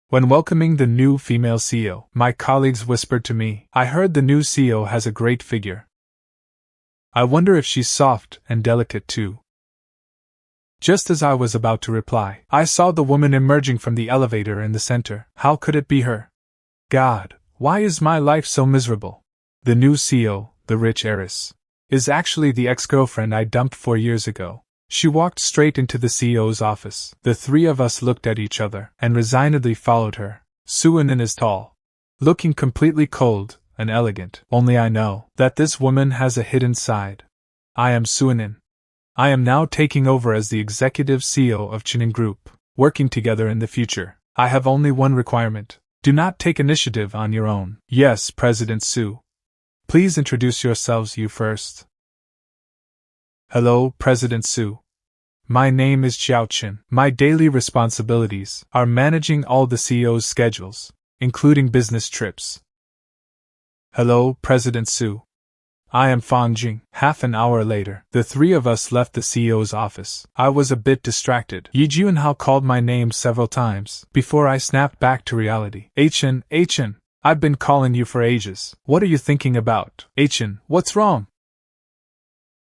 When welcoming the new female CEO, my colleagues whispered to me, I heard the new CEO has a great figure. I wonder if she's soft and delicate too. Just as I was about to reply, I saw the woman emerging from the elevator in the center. How could it be her? God, why is my life so miserable? The new CEO, the rich heiress, is actually the ex-girlfriend I dumped 4 years ago. She walked straight into the CEO's office. The three of us looked at each other and resignedly followed her. Suanin is tall, looking completely cold and elegant. Only I know that this woman has a hidden side. I am Suanin. I am now taking over as the executive CEO of Chenin Group, working together in the future. I have only one requirement. Do not take initiative on your own. Yes, President Su. Please introduce yourselves you first. Hello, President Su. My name is Qiao Chen. My daily responsibilities are managing all the CEO's schedules, including business trips. Hello, President Su. I am Fang Jing. Half an hour later, the three of us left the CEO's office. I was a bit distracted. Yi Jianhao called my name several times before I snapped back to reality. Chen, I've been calling you for ages. What are you thinking about? Chen, what's wrong?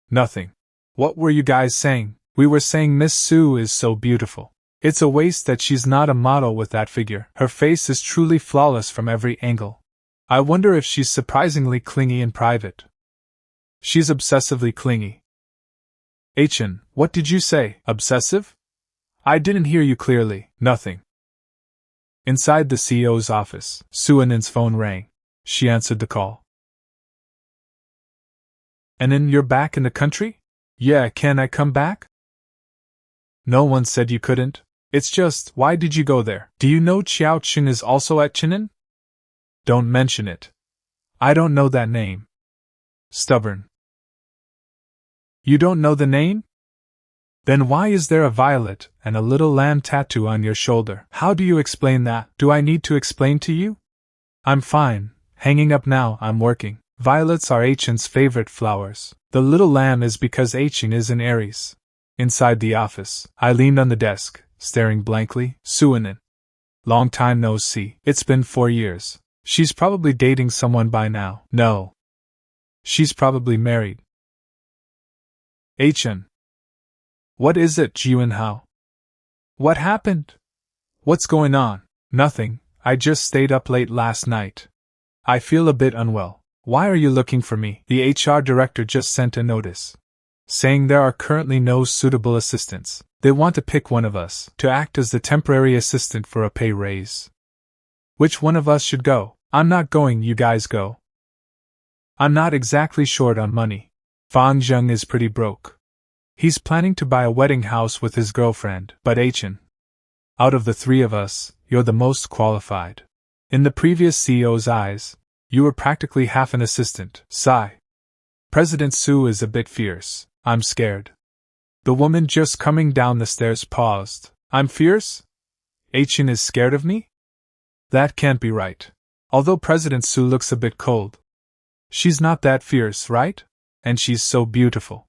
Nothing. What were you guys saying? We were saying Miss Su is so beautiful. It's a waste that she's not a model with that figure. Her face is truly flawless from every angle. I wonder if she's surprisingly clingy in private. She's obsessively clingy. Chen, what did you say? Obsessive? I didn't hear you clearly. Nothing. Inside the CEO's office, Suanin's phone rang. She answered the call. And then you're back in the country? Yeah, can I come back? No one said you couldn't. It's just, why did you go there? Do you know Qiao Chen is also at Chenin? Don't mention it. I don't know that name. Stubborn. You don't know the name? Then why is there a violet and a little lamb tattoo on your shoulder? How do you explain that? Do I need to explain to you? I'm fine. Hanging up now, I'm working. Violets are Chen's favorite flowers. The little lamb is because Chen is an Aries. Inside the office, I leaned on the desk, staring blankly. Suanin. Long time no see. It's been 4 years. She's probably dating someone by now. No. She's probably married. Chen. What is it, Jianhao? What happened? What's going on? Nothing, I just stayed up late last night. I feel a bit unwell. Why are you looking for me? The HR director just sent a notice, saying there are currently no suitable assistants. They want to pick one of us to act as the temporary assistant for a pay raise. Which one of us should go? I'm not going, you guys go. I'm not exactly short on money. Fang Zheng is pretty broke. He's planning to buy a wedding house with his girlfriend, but Chen, out of the three of us, you're the most qualified. In the previous CEO's eyes, you were practically half an assistant. Sigh. President Su is a bit fierce. I'm scared. The woman just coming down the stairs paused. I'm fierce? Chen is scared of me? That can't be right. Although President Su looks a bit cold. She's not that fierce, right? And she's so beautiful.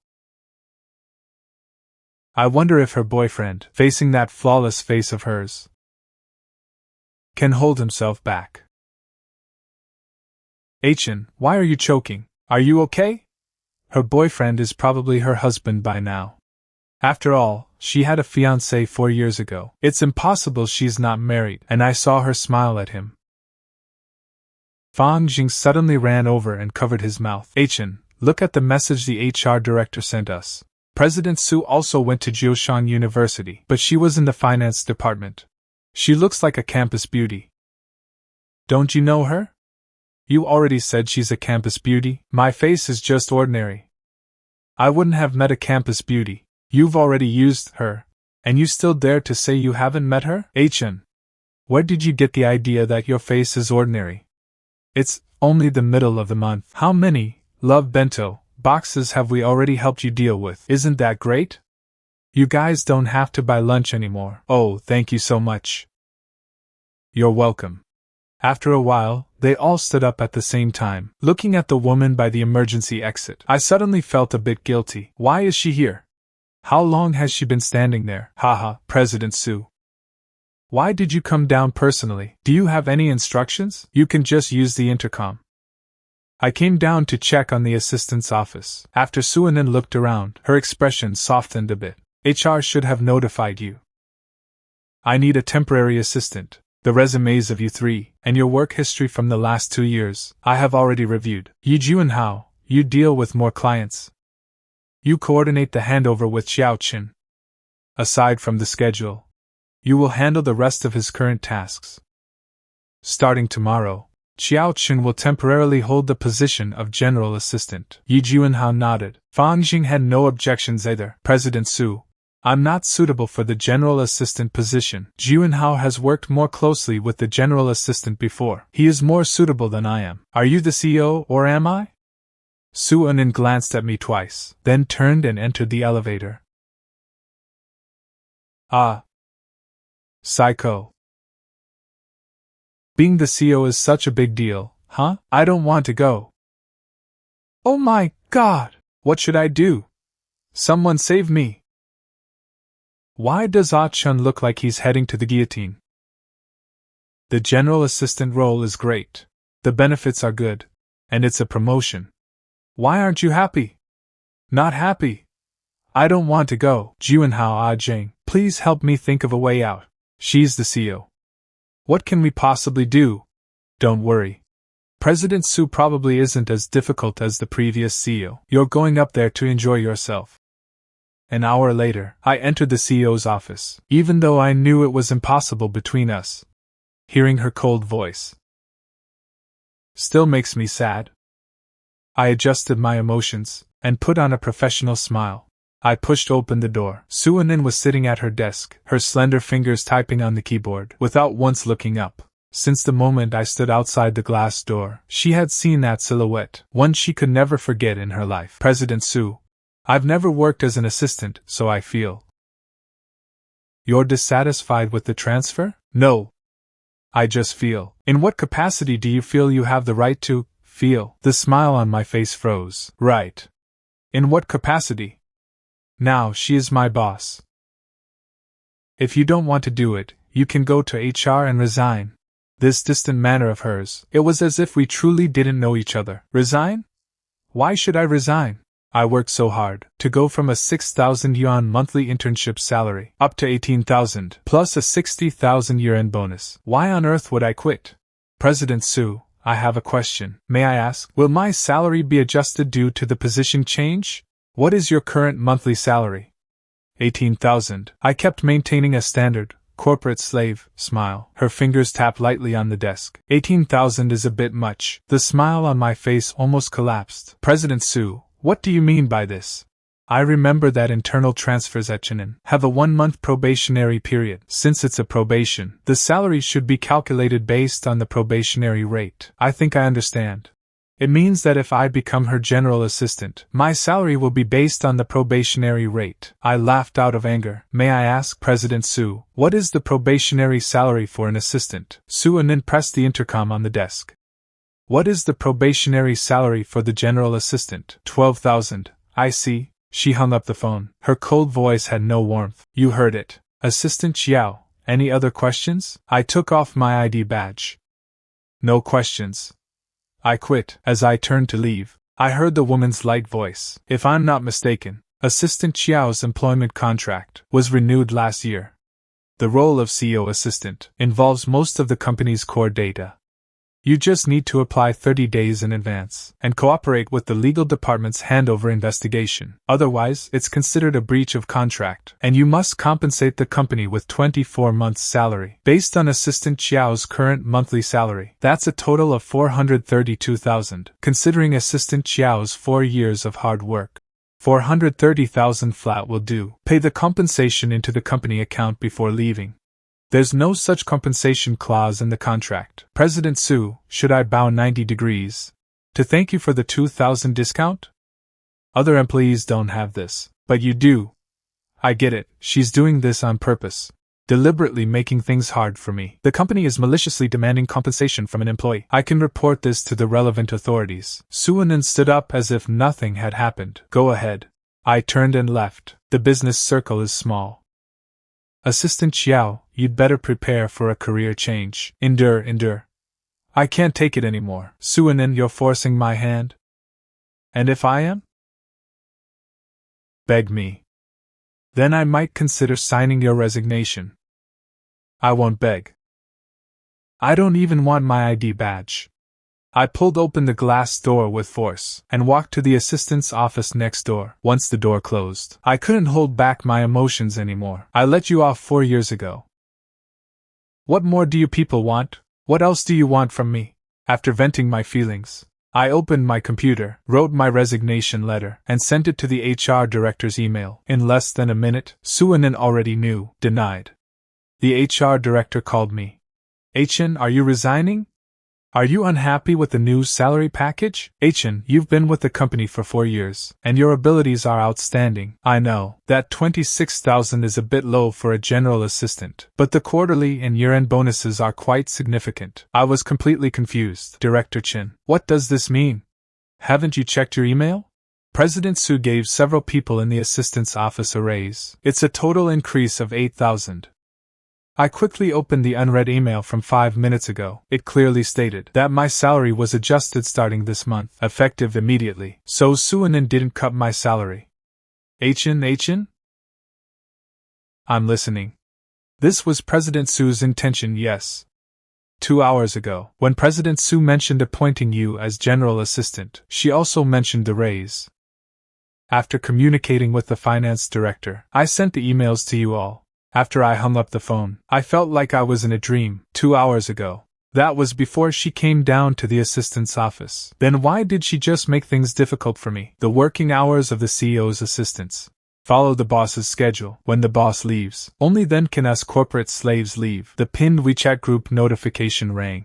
I wonder if her boyfriend, facing that flawless face of hers, can hold himself back. Chen, why are you choking? Are you okay? Her boyfriend is probably her husband by now. After all, she had a fiancé 4 years ago. It's impossible she's not married, and I saw her smile at him. Fang Jing suddenly ran over and covered his mouth. Chen, look at the message the HR director sent us. President Su also went to Jioshan University, but she was in the finance department. She looks like a campus beauty. Don't you know her? You already said she's a campus beauty. My face is just ordinary. I wouldn't have met a campus beauty. You've already used her, and you still dare to say you haven't met her? Chen, where did you get the idea that your face is ordinary? It's only the middle of the month. How many love bento boxes have we already helped you deal with? Isn't that great? You guys don't have to buy lunch anymore. Oh, thank you so much. You're welcome. After a while, they all stood up at the same time, looking at the woman by the emergency exit. I suddenly felt a bit guilty. Why is she here? How long has she been standing there? Haha, President Su. Why did you come down personally? Do you have any instructions? You can just use the intercom. I came down to check on the assistant's office. After Suanin looked around, her expression softened a bit. HR should have notified you. I need a temporary assistant. The resumes of you three, and your work history from the last 2 years, I have already reviewed. Yi and Hao, you deal with more clients. You coordinate the handover with Qiao Chen. Aside from the schedule, you will handle the rest of his current tasks. Starting tomorrow, Qiao Chen will temporarily hold the position of general assistant. Yi Juanhao nodded. Fang Jing had no objections either. President Su, I'm not suitable for the general assistant position. Juanhao has worked more closely with the general assistant before. He is more suitable than I am. Are you the CEO or am I? Su Anin glanced at me twice, then turned and entered the elevator. Ah. Psycho. Being the CEO is such a big deal, huh? I don't want to go. Oh my God! What should I do? Someone save me! Why does Ah Chun look like he's heading to the guillotine? The general assistant role is great. The benefits are good. And it's a promotion. Why aren't you happy? Not happy. I don't want to go. Juanhao Ah Jing, please help me think of a way out. She's the CEO. What can we possibly do? Don't worry. President Su probably isn't as difficult as the previous CEO. You're going up there to enjoy yourself. An hour later, I entered the CEO's office, even though I knew it was impossible between us. Hearing her cold voice still makes me sad. I adjusted my emotions and put on a professional smile. I pushed open the door. Suanin was sitting at her desk, her slender fingers typing on the keyboard, without once looking up. Since the moment I stood outside the glass door, she had seen that silhouette, one she could never forget in her life. President Su, I've never worked as an assistant, so I feel. You're dissatisfied with the transfer? No. I just feel. In what capacity do you feel you have the right to feel? The smile on my face froze. Right. In what capacity? Now she is my boss. If you don't want to do it, you can go to HR and resign. This distant manner of hers, it was as if we truly didn't know each other. Resign? Why should I resign? I worked so hard to go from a 6,000 yuan monthly internship salary up to 18,000 plus a 60,000 year-end bonus. Why on earth would I quit? President Su, I have a question. May I ask, will my salary be adjusted due to the position change? What is your current monthly salary? 18,000. I kept maintaining a standard, corporate slave smile. Her fingers tapped lightly on the desk. 18,000 is a bit much. The smile on my face almost collapsed. President Su, what do you mean by this? I remember that internal transfers at Chenin have a 1-month probationary period. Since it's a probation, the salary should be calculated based on the probationary rate. I think I understand. It means that if I become her general assistant, my salary will be based on the probationary rate. I laughed out of anger. May I ask, President Su, what is the probationary salary for an assistant? Su Anin pressed the intercom on the desk. What is the probationary salary for the general assistant? 12,000. I see. She hung up the phone. Her cold voice had no warmth. You heard it. Assistant Qiao, any other questions? I took off my ID badge. No questions. I quit. As I turned to leave, I heard the woman's light voice. If I'm not mistaken, Assistant Qiao's employment contract was renewed last year. The role of CEO assistant involves most of the company's core data. You just need to apply 30 days in advance and cooperate with the legal department's handover investigation. Otherwise, it's considered a breach of contract, and you must compensate the company with 24 months' salary. Based on Assistant Qiao's current monthly salary, that's a total of 432,000, considering Assistant Qiao's 4 years of hard work. 430,000 flat will do. Pay the compensation into the company account before leaving. There's no such compensation clause in the contract. President Su, should I bow 90 degrees to thank you for the 2,000 discount? Other employees don't have this, but you do. I get it, she's doing this on purpose, deliberately making things hard for me. The company is maliciously demanding compensation from an employee. I can report this to the relevant authorities. Suanin stood up as if nothing had happened. Go ahead. I turned and left. The business circle is small. Assistant Qiao, you'd better prepare for a career change. Endure. I can't take it anymore. Suinin, you're forcing my hand? And if I am? Beg me. Then I might consider signing your resignation. I won't beg. I don't even want my ID badge. I pulled open the glass door with force and walked to the assistant's office next door. Once the door closed, I couldn't hold back my emotions anymore. I let you off 4 years ago. What more do you people want? What else do you want from me? After venting my feelings, I opened my computer, wrote my resignation letter, and sent it to the HR director's email. In less than a minute, Suinin already knew. Denied. The HR director called me. Chen, are you resigning? Are you unhappy with the new salary package? Chen, you've been with the company for 4 years, and your abilities are outstanding. I know that 26,000 is a bit low for a general assistant, but the quarterly and year-end bonuses are quite significant. I was completely confused. Director Chen, what does this mean? Haven't you checked your email? President Su gave several people in the assistant's office a raise. It's a total increase of 8,000. I quickly opened the unread email from 5 minutes ago. It clearly stated that my salary was adjusted starting this month, effective immediately. So Suinin didn't cut my salary. Chen? I'm listening. This was President Su's intention, yes. 2 hours ago, when President Su mentioned appointing you as general assistant, she also mentioned the raise. After communicating with the finance director, I sent the emails to you all. After I hung up the phone, I felt like I was in a dream. 2 hours ago. That was before she came down to the assistant's office. Then why did she just make things difficult for me? The working hours of the CEO's assistants. Follow the boss's schedule. When the boss leaves, only then can us corporate slaves leave. The pinned WeChat group notification rang.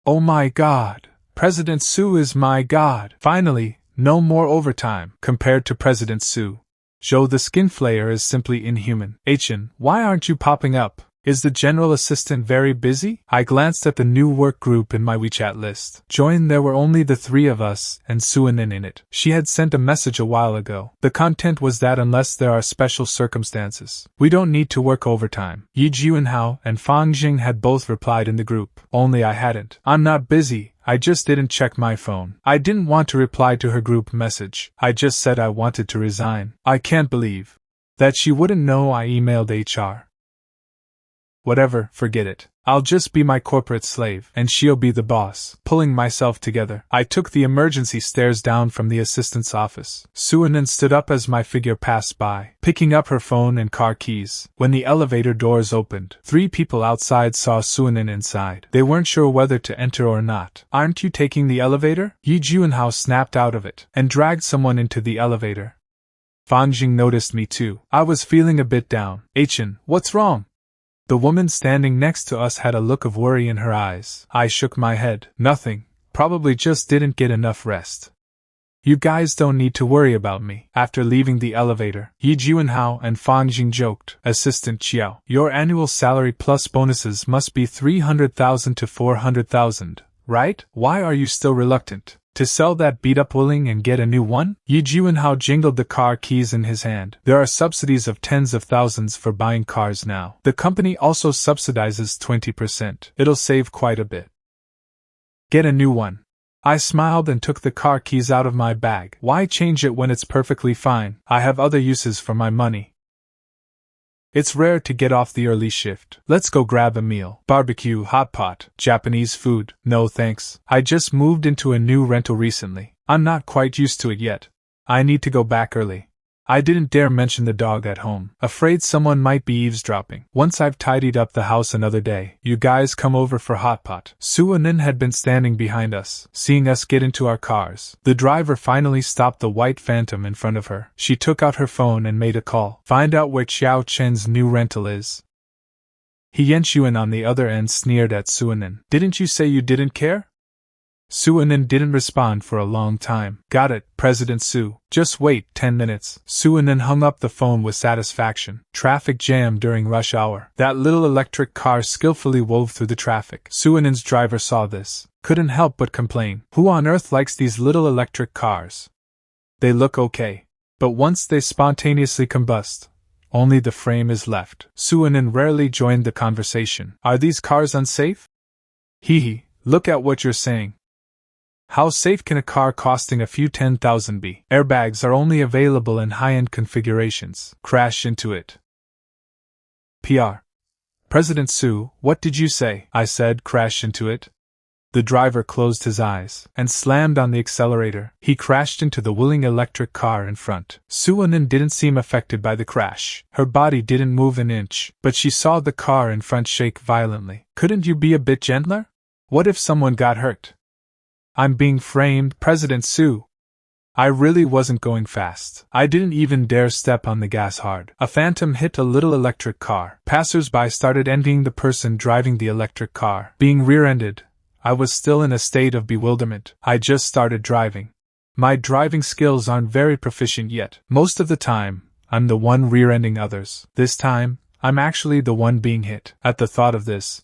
Oh my god! President Su is my god! Finally, no more overtime. Compared to President Su, Joe the Skin Flayer is simply inhuman. Chen, why aren't you popping up? Is the general assistant very busy? I glanced at the new work group in my WeChat list. Joined, there were only the 3 of us and Suinin in it. She had sent a message a while ago. The content was that unless there are special circumstances, we don't need to work overtime. Yi Jianhao and Fang Jing had both replied in the group. Only I hadn't. I'm not busy. I just didn't check my phone. I didn't want to reply to her group message. I just said I wanted to resign. I can't believe that she wouldn't know I emailed HR. Whatever, forget it. I'll just be my corporate slave, and she'll be the boss. Pulling myself together, I took the emergency stairs down from the assistant's office. Suinin stood up as my figure passed by, picking up her phone and car keys. When the elevator doors opened, 3 people outside saw Suinin inside. They weren't sure whether to enter or not. Aren't you taking the elevator? Yi Jianhao snapped out of it, and dragged someone into the elevator. Fang Jing noticed me too. I was feeling a bit down. Chen, what's wrong? The woman standing next to us had a look of worry in her eyes. I shook my head. Nothing. Probably just didn't get enough rest. You guys don't need to worry about me. After leaving the elevator, Yi Jianhao and Fang Jing joked. Assistant Qiao, your annual salary plus bonuses must be 300,000 to 400,000, right? Why are you still reluctant to sell that beat-up Wuling and get a new one? Yi Jianhao jingled the car keys in his hand. There are subsidies of tens of thousands for buying cars now. The company also subsidizes 20%. It'll save quite a bit. Get a new one. I smiled and took the car keys out of my bag. Why change it when it's perfectly fine? I have other uses for my money. It's rare to get off the early shift. Let's go grab a meal. Barbecue, hot pot, Japanese food. No thanks. I just moved into a new rental recently. I'm not quite used to it yet. I need to go back early. I didn't dare mention the dog at home, afraid someone might be eavesdropping. Once I've tidied up the house another day, you guys come over for hot pot. Suinin had been standing behind us, seeing us get into our cars. The driver finally stopped the white Phantom in front of her. She took out her phone and made a call. Find out where Qiao Chen's new rental is. He Yenshuin on the other end sneered at Suinin. Didn't you say you didn't care? Suinin didn't respond for a long time. Got it, President Su. Just wait 10 minutes. Suinin hung up the phone with satisfaction. Traffic jam during rush hour. That little electric car skillfully wove through the traffic. Suinin's driver saw this. Couldn't help but complain. Who on earth likes these little electric cars? They look okay. But once they spontaneously combust, only the frame is left. Suanin rarely joined the conversation. Are these cars unsafe? Hee, look at what you're saying. How safe can a car costing a few 10,000 be? Airbags are only available in high-end configurations. Crash into it. PR. President Su, what did you say? I said, crash into it. The driver closed his eyes and slammed on the accelerator. He crashed into the willing electric car in front. Suanin didn't seem affected by the crash. Her body didn't move an inch, but she saw the car in front shake violently. Couldn't you be a bit gentler? What if someone got hurt? I'm being framed, President Su. I really wasn't going fast. I didn't even dare step on the gas hard. A phantom hit a little electric car. Passers-by started envying the person driving the electric car. Being rear-ended, I was still in a state of bewilderment. I just started driving. My driving skills aren't very proficient yet. Most of the time, I'm the one rear-ending others. This time, I'm actually the one being hit. At the thought of this,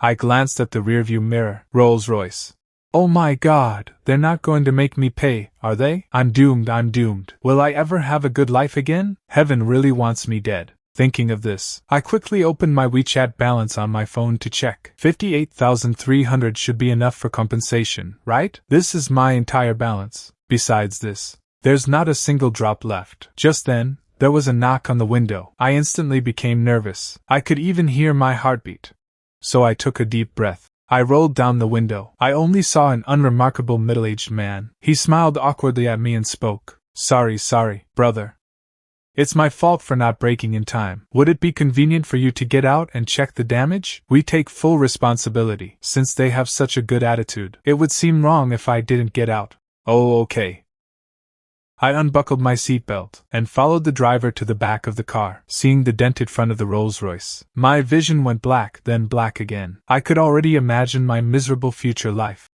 I glanced at the rearview mirror. Rolls-Royce. Oh my God, they're not going to make me pay, are they? I'm doomed. Will I ever have a good life again? Heaven really wants me dead. Thinking of this, I quickly opened my WeChat balance on my phone to check. 58,300 should be enough for compensation, right? This is my entire balance. Besides this, there's not a single drop left. Just then, there was a knock on the window. I instantly became nervous. I could even hear my heartbeat. So I took a deep breath. I rolled down the window. I only saw an unremarkable middle-aged man. He smiled awkwardly at me and spoke. Sorry, brother. It's my fault for not braking in time. Would it be convenient for you to get out and check the damage? We take full responsibility, since they have such a good attitude. It would seem wrong if I didn't get out. Oh, okay. I unbuckled my seatbelt and followed the driver to the back of the car, seeing the dented front of the Rolls-Royce. My vision went black, then black again. I could already imagine my miserable future life.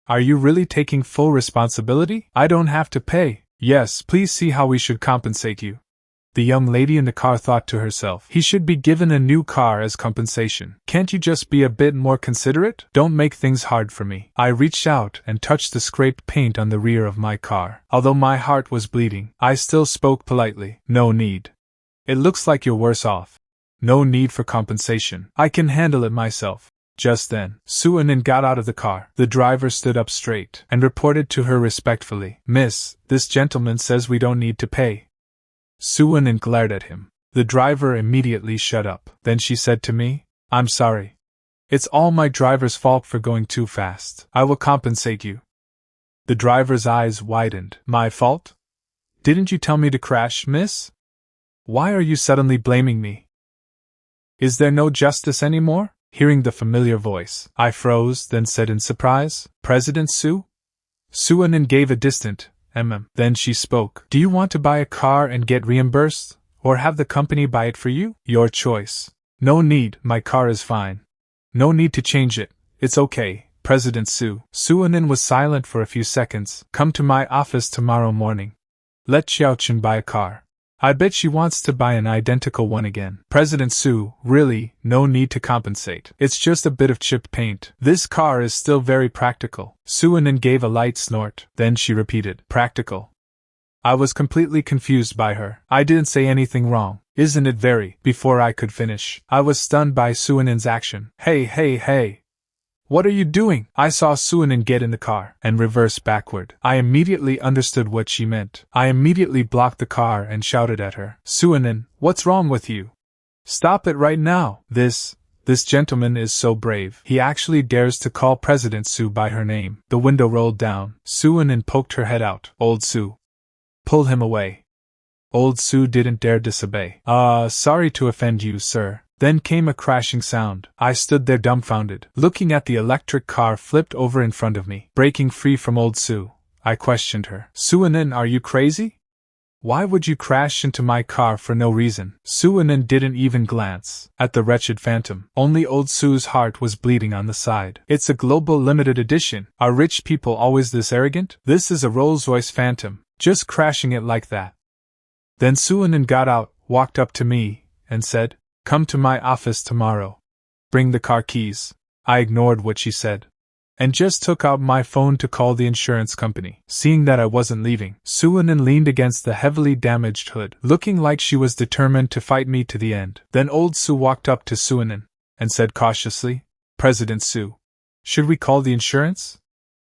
Are you really taking full responsibility? I don't have to pay. Yes, please see how we should compensate you. The young lady in the car thought to herself, he should be given a new car as compensation. Can't you just be a bit more considerate? Don't make things hard for me. I reached out and touched the scraped paint on the rear of my car. Although my heart was bleeding, I still spoke politely. No need. It looks like you're worse off. No need for compensation. I can handle it myself. Just then, Suanin got out of the car. The driver stood up straight and reported to her respectfully. Miss, this gentleman says we don't need to pay. Suanin glared at him. The driver immediately shut up. Then she said to me, I'm sorry. It's all my driver's fault for going too fast. I will compensate you. The driver's eyes widened. My fault? Didn't you tell me to crash, miss? Why are you suddenly blaming me? Is there no justice anymore? Hearing the familiar voice, I froze, then said in surprise, President Su? Suanin gave a distant, Then she spoke. Do you want to buy a car and get reimbursed, or have the company buy it for you? Your choice. No need, my car is fine. No need to change it, it's okay, President Su. Suanin was silent for a few seconds. Come to my office tomorrow morning. Let Qiao Chen buy a car. I bet she wants to buy an identical one again. President Su, really, no need to compensate. It's just a bit of chipped paint. This car is still very practical. Suanin gave a light snort. Then she repeated, practical. I was completely confused by her. I didn't say anything wrong. Isn't it very? Before I could finish, I was stunned by Suanin's action. Hey. What are you doing? I saw Suanin get in the car and reverse backward. I immediately understood what she meant. I immediately blocked the car and shouted at her. Suanin, what's wrong with you? Stop it right now. This gentleman is so brave. He actually dares to call President Su by her name. The window rolled down. Suanin poked her head out. Old Su. Pull him away. Old Su didn't dare disobey. Sorry to offend you, sir. Then came a crashing sound. I stood there dumbfounded, looking at the electric car flipped over in front of me. Breaking free from Old Su, I questioned her. Suanin, are you crazy? Why would you crash into my car for no reason? Suanin didn't even glance at the wretched phantom. Only Old Su's heart was bleeding on the side. It's a global limited edition. Are rich people always this arrogant? This is a Rolls-Royce Phantom, just crashing it like that. Then Suanin got out, walked up to me, and said, Come to my office tomorrow. Bring the car keys. I ignored what she said. and just took out my phone to call the insurance company. Seeing that I wasn't leaving, Suanin leaned against the heavily damaged hood, looking like she was determined to fight me to the end. Then old Su walked up to Suanin and said cautiously, "President Su, should we call the insurance?"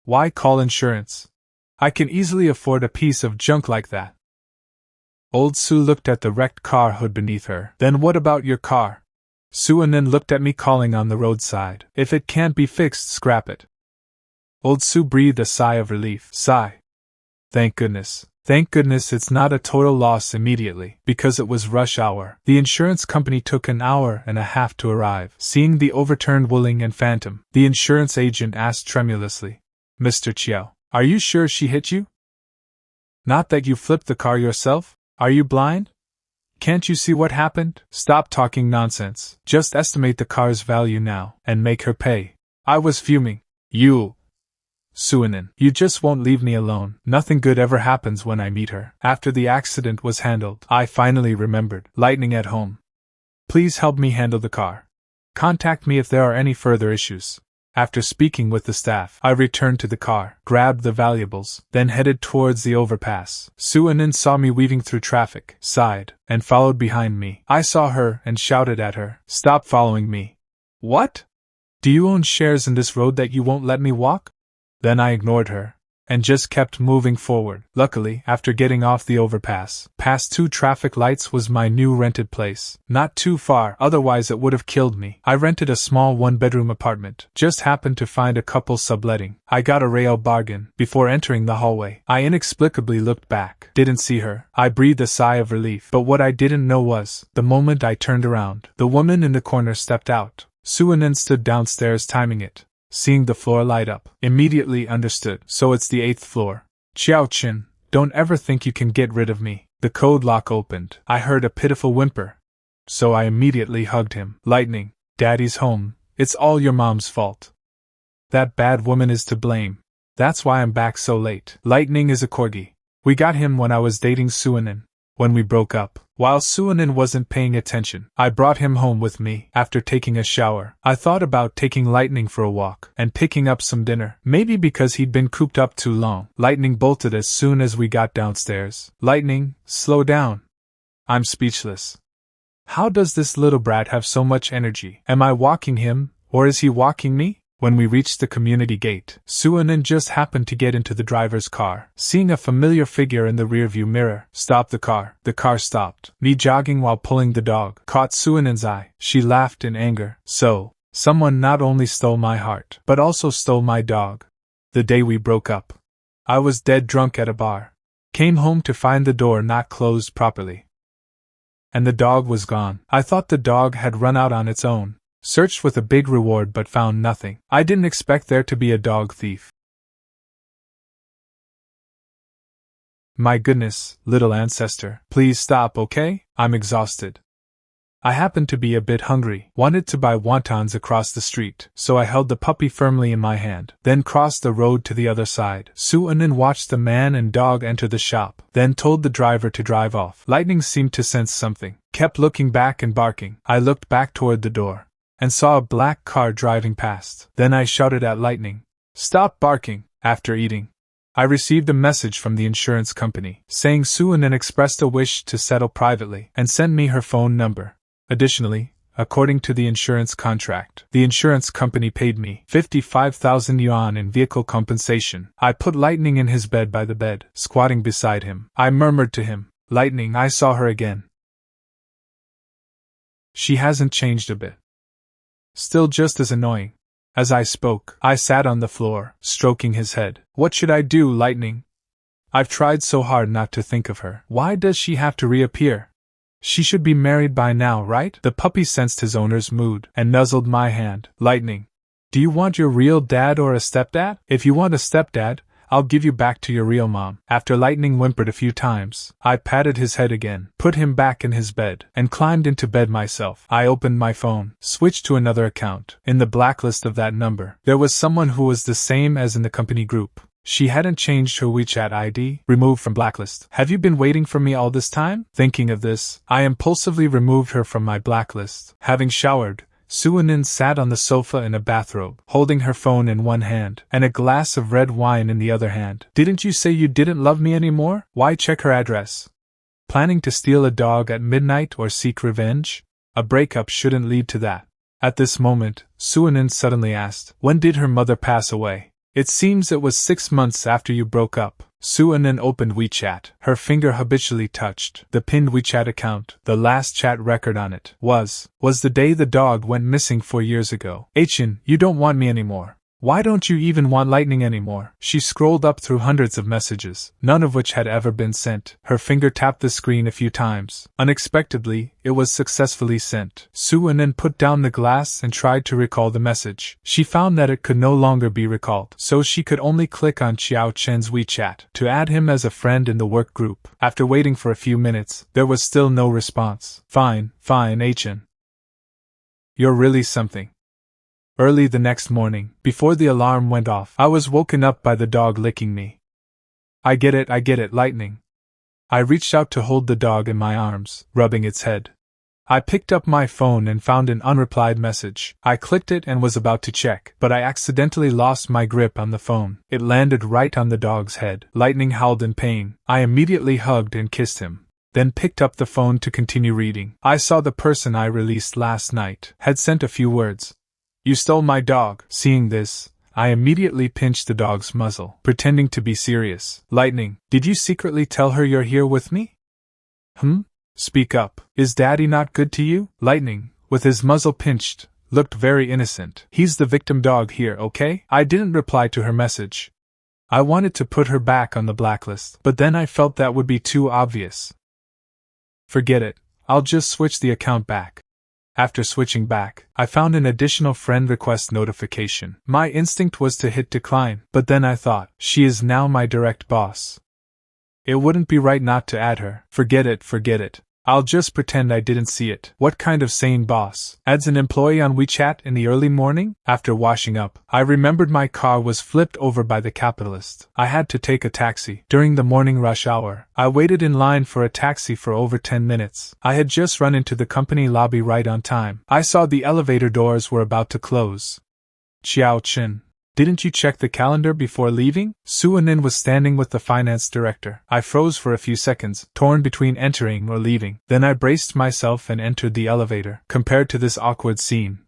"Why call insurance? I can easily afford a piece of junk like that." Old Su looked at the wrecked car hood beneath her. "Then what about your car?" Suanin looked at me, calling on the roadside. "If it can't be fixed, scrap it." Old Su breathed a sigh of relief. Sigh. Thank goodness it's not a total loss immediately, because it was rush hour. The insurance company took an hour and a half to arrive. Seeing the overturned Wuling and Phantom, the insurance agent asked tremulously, "Mr. Qiao, are you sure she hit you? Not that you flipped the car yourself? Are you blind? Can't you see what happened? Stop talking nonsense. Just estimate the car's value now, and make her pay." I was fuming. Suanin, you just won't leave me alone. Nothing good ever happens when I meet her. After the accident was handled, I finally remembered. Lightning at home. Please help me handle the car. Contact me if there are any further issues. After speaking with the staff, I returned to the car, grabbed the valuables, then headed towards the overpass. Suanin saw me weaving through traffic, sighed, and followed behind me. I saw her and shouted at her, "Stop following me." "What? Do you own shares in this road that you won't let me walk?" Then I ignored her, and just kept moving forward. Luckily, after getting off the overpass, past 2 traffic lights was my new rented place. Not too far, otherwise it would have killed me. I rented a small 1-bedroom apartment. Just happened to find a couple subletting. I got a real bargain. Before entering the hallway, I inexplicably looked back. Didn't see her. I breathed a sigh of relief. But what I didn't know was, the moment I turned around, the woman in the corner stepped out. Suanin stood downstairs timing it. Seeing the floor light up, immediately understood. So it's the 8th floor. "Qiao Chen, don't ever think you can get rid of me." The code lock opened. I heard a pitiful whimper. So I immediately hugged him. "Lightning, Daddy's home. It's all your mom's fault. That bad woman is to blame. That's why I'm back so late." Lightning is a Corgi. We got him when I was dating Suanin. When we broke up, while Suanin wasn't paying attention, I brought him home with me. After taking a shower, I thought about taking Lightning for a walk and picking up some dinner. Maybe because he'd been cooped up too long. Lightning bolted as soon as we got downstairs. "Lightning, slow down." I'm speechless. How does this little brat have so much energy? Am I walking him, or is he walking me? When we reached the community gate, Suanin just happened to get into the driver's car. Seeing a familiar figure in the rearview mirror, stopped the car. The car stopped. Me jogging while pulling the dog caught Suanin's eye. She laughed in anger. So, someone not only stole my heart, but also stole my dog. The day we broke up, I was dead drunk at a bar. Came home to find the door not closed properly. And the dog was gone. I thought the dog had run out on its own. Searched with a big reward but found nothing. I didn't expect there to be a dog thief. My goodness, little ancestor, please stop, okay? I'm exhausted. I happened to be a bit hungry, wanted to buy wontons across the street, so I held the puppy firmly in my hand, then crossed the road to the other side. Suanin watched the man and dog enter the shop, then told the driver to drive off. Lightning seemed to sense something, kept looking back and barking. I looked back toward the door and saw a black car driving past. Then I shouted at Lightning, "Stop barking!" After eating, I received a message from the insurance company, saying Suanin expressed a wish to settle privately, and sent me her phone number. Additionally, according to the insurance contract, the insurance company paid me 55,000 yuan in vehicle compensation. I put Lightning in his bed by the bed, squatting beside him. I murmured to him, "Lightning, I saw her again. She hasn't changed a bit. Still just as annoying." As I spoke, I sat on the floor, stroking his head. "What should I do, Lightning? I've tried so hard not to think of her. Why does she have to reappear? She should be married by now, right?" The puppy sensed his owner's mood and nuzzled my hand. "Lightning, do you want your real dad or a stepdad? If you want a stepdad, I'll give you back to your real mom." After Lightning whimpered a few times, I patted his head again, put him back in his bed, and climbed into bed myself. I opened my phone, switched to another account. In the blacklist of that number, there was someone who was the same as in the company group. She hadn't changed her WeChat ID. Removed from blacklist. Have you been waiting for me all this time? Thinking of this, I impulsively removed her from my blacklist. Having showered, Suanin sat on the sofa in a bathrobe, holding her phone in one hand and a glass of red wine in the other hand. Didn't you say you didn't love me anymore? Why check her address? Planning to steal a dog at midnight or seek revenge? A breakup shouldn't lead to that. At this moment, Suanin suddenly asked, when did her mother pass away? It seems it was 6 months after you broke up. Suanin opened WeChat. Her finger habitually touched the pinned WeChat account. The last chat record on it was the day the dog went missing 4 years ago. Chen, you don't want me anymore. Why don't you even want lightning anymore? She scrolled up through hundreds of messages, none of which had ever been sent. Her finger tapped the screen a few times. Unexpectedly, it was successfully sent. Suanin put down the glass and tried to recall the message. She found that it could no longer be recalled, so she could only click on Qiao Chen's WeChat to add him as a friend in the work group. After waiting for a few minutes, there was still no response. Fine, Chen. You're really something. Early the next morning, before the alarm went off, I was woken up by the dog licking me. I get it, lightning. I reached out to hold the dog in my arms, rubbing its head. I picked up my phone and found an unreplied message. I clicked it and was about to check, but I accidentally lost my grip on the phone. It landed right on the dog's head. Lightning howled in pain. I immediately hugged and kissed him, then picked up the phone to continue reading. I saw the person I released last night had sent a few words. You stole my dog. Seeing this, I immediately pinched the dog's muzzle, pretending to be serious. Lightning, did you secretly tell her you're here with me? Speak up. Is Daddy not good to you? Lightning, with his muzzle pinched, looked very innocent. He's the victim dog here, okay? I didn't reply to her message. I wanted to put her back on the blacklist, but then I felt that would be too obvious. Forget it. I'll just switch the account back. After switching back, I found an additional friend request notification. My instinct was to hit decline, but then I thought, she is now my direct boss. It wouldn't be right not to add her. Forget it. I'll just pretend I didn't see it. What kind of sane boss adds an employee on WeChat in the early morning? After washing up, I remembered my car was flipped over by the capitalist. I had to take a taxi. During the morning rush hour, I waited in line for a taxi for over 10 minutes. I had just run into the company lobby right on time. I saw the elevator doors were about to close. Qiao Chen. Didn't you check the calendar before leaving? Suanin was standing with the finance director. I froze for a few seconds, torn between entering or leaving. Then I braced myself and entered the elevator. Compared to this awkward scene,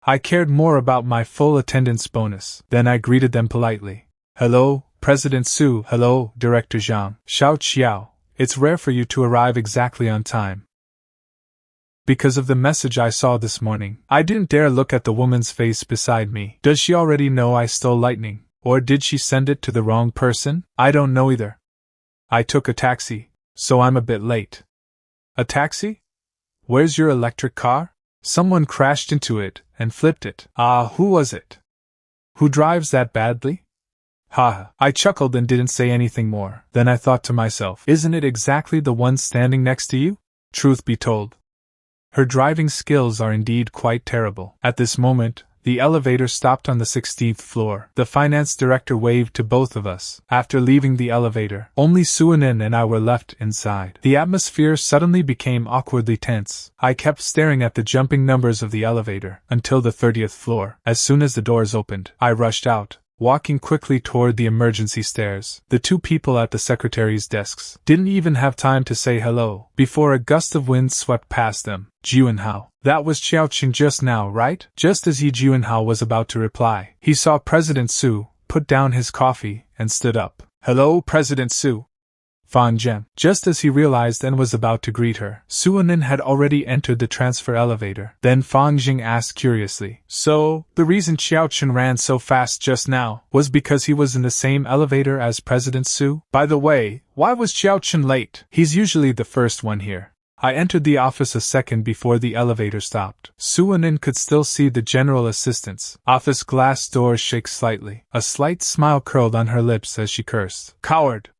I cared more about my full attendance bonus. Then I greeted them politely. Hello, President Su. Hello, Director Zhang. Xiao. It's rare for you to arrive exactly on time. Because of the message I saw this morning, I didn't dare look at the woman's face beside me. Does she already know I stole lightning? Or did she send it to the wrong person? I don't know either. I took a taxi, so I'm a bit late. A taxi? Where's your electric car? Someone crashed into it and flipped it. Who was it? Who drives that badly? Ha! I chuckled and didn't say anything more. Then I thought to myself, isn't it exactly the one standing next to you? Truth be told, her driving skills are indeed quite terrible. At this moment, the elevator stopped on the 16th floor. The finance director waved to both of us. After leaving the elevator, only Suanin and I were left inside. The atmosphere suddenly became awkwardly tense. I kept staring at the jumping numbers of the elevator until the 30th floor. As soon as the doors opened, I rushed out, walking quickly toward the emergency stairs. The two people at the secretary's desks didn't even have time to say hello before a gust of wind swept past them. Juanhao. That was Qiao Chen just now, right? Just as Juanhao was about to reply, he saw President Su, put down his coffee, and stood up. Hello, President Su. Fan Zhen. Just as he realized and was about to greet her, Suanin had already entered the transfer elevator. Then Fan Zhen asked curiously, so, the reason Qiao Chen ran so fast just now was because he was in the same elevator as President Su? By the way, why was Qiao Chen late? He's usually the first one here. I entered the office a second before the elevator stopped. Suanin could still see the general assistant's office glass doors shake slightly. A slight smile curled on her lips as she cursed. Coward!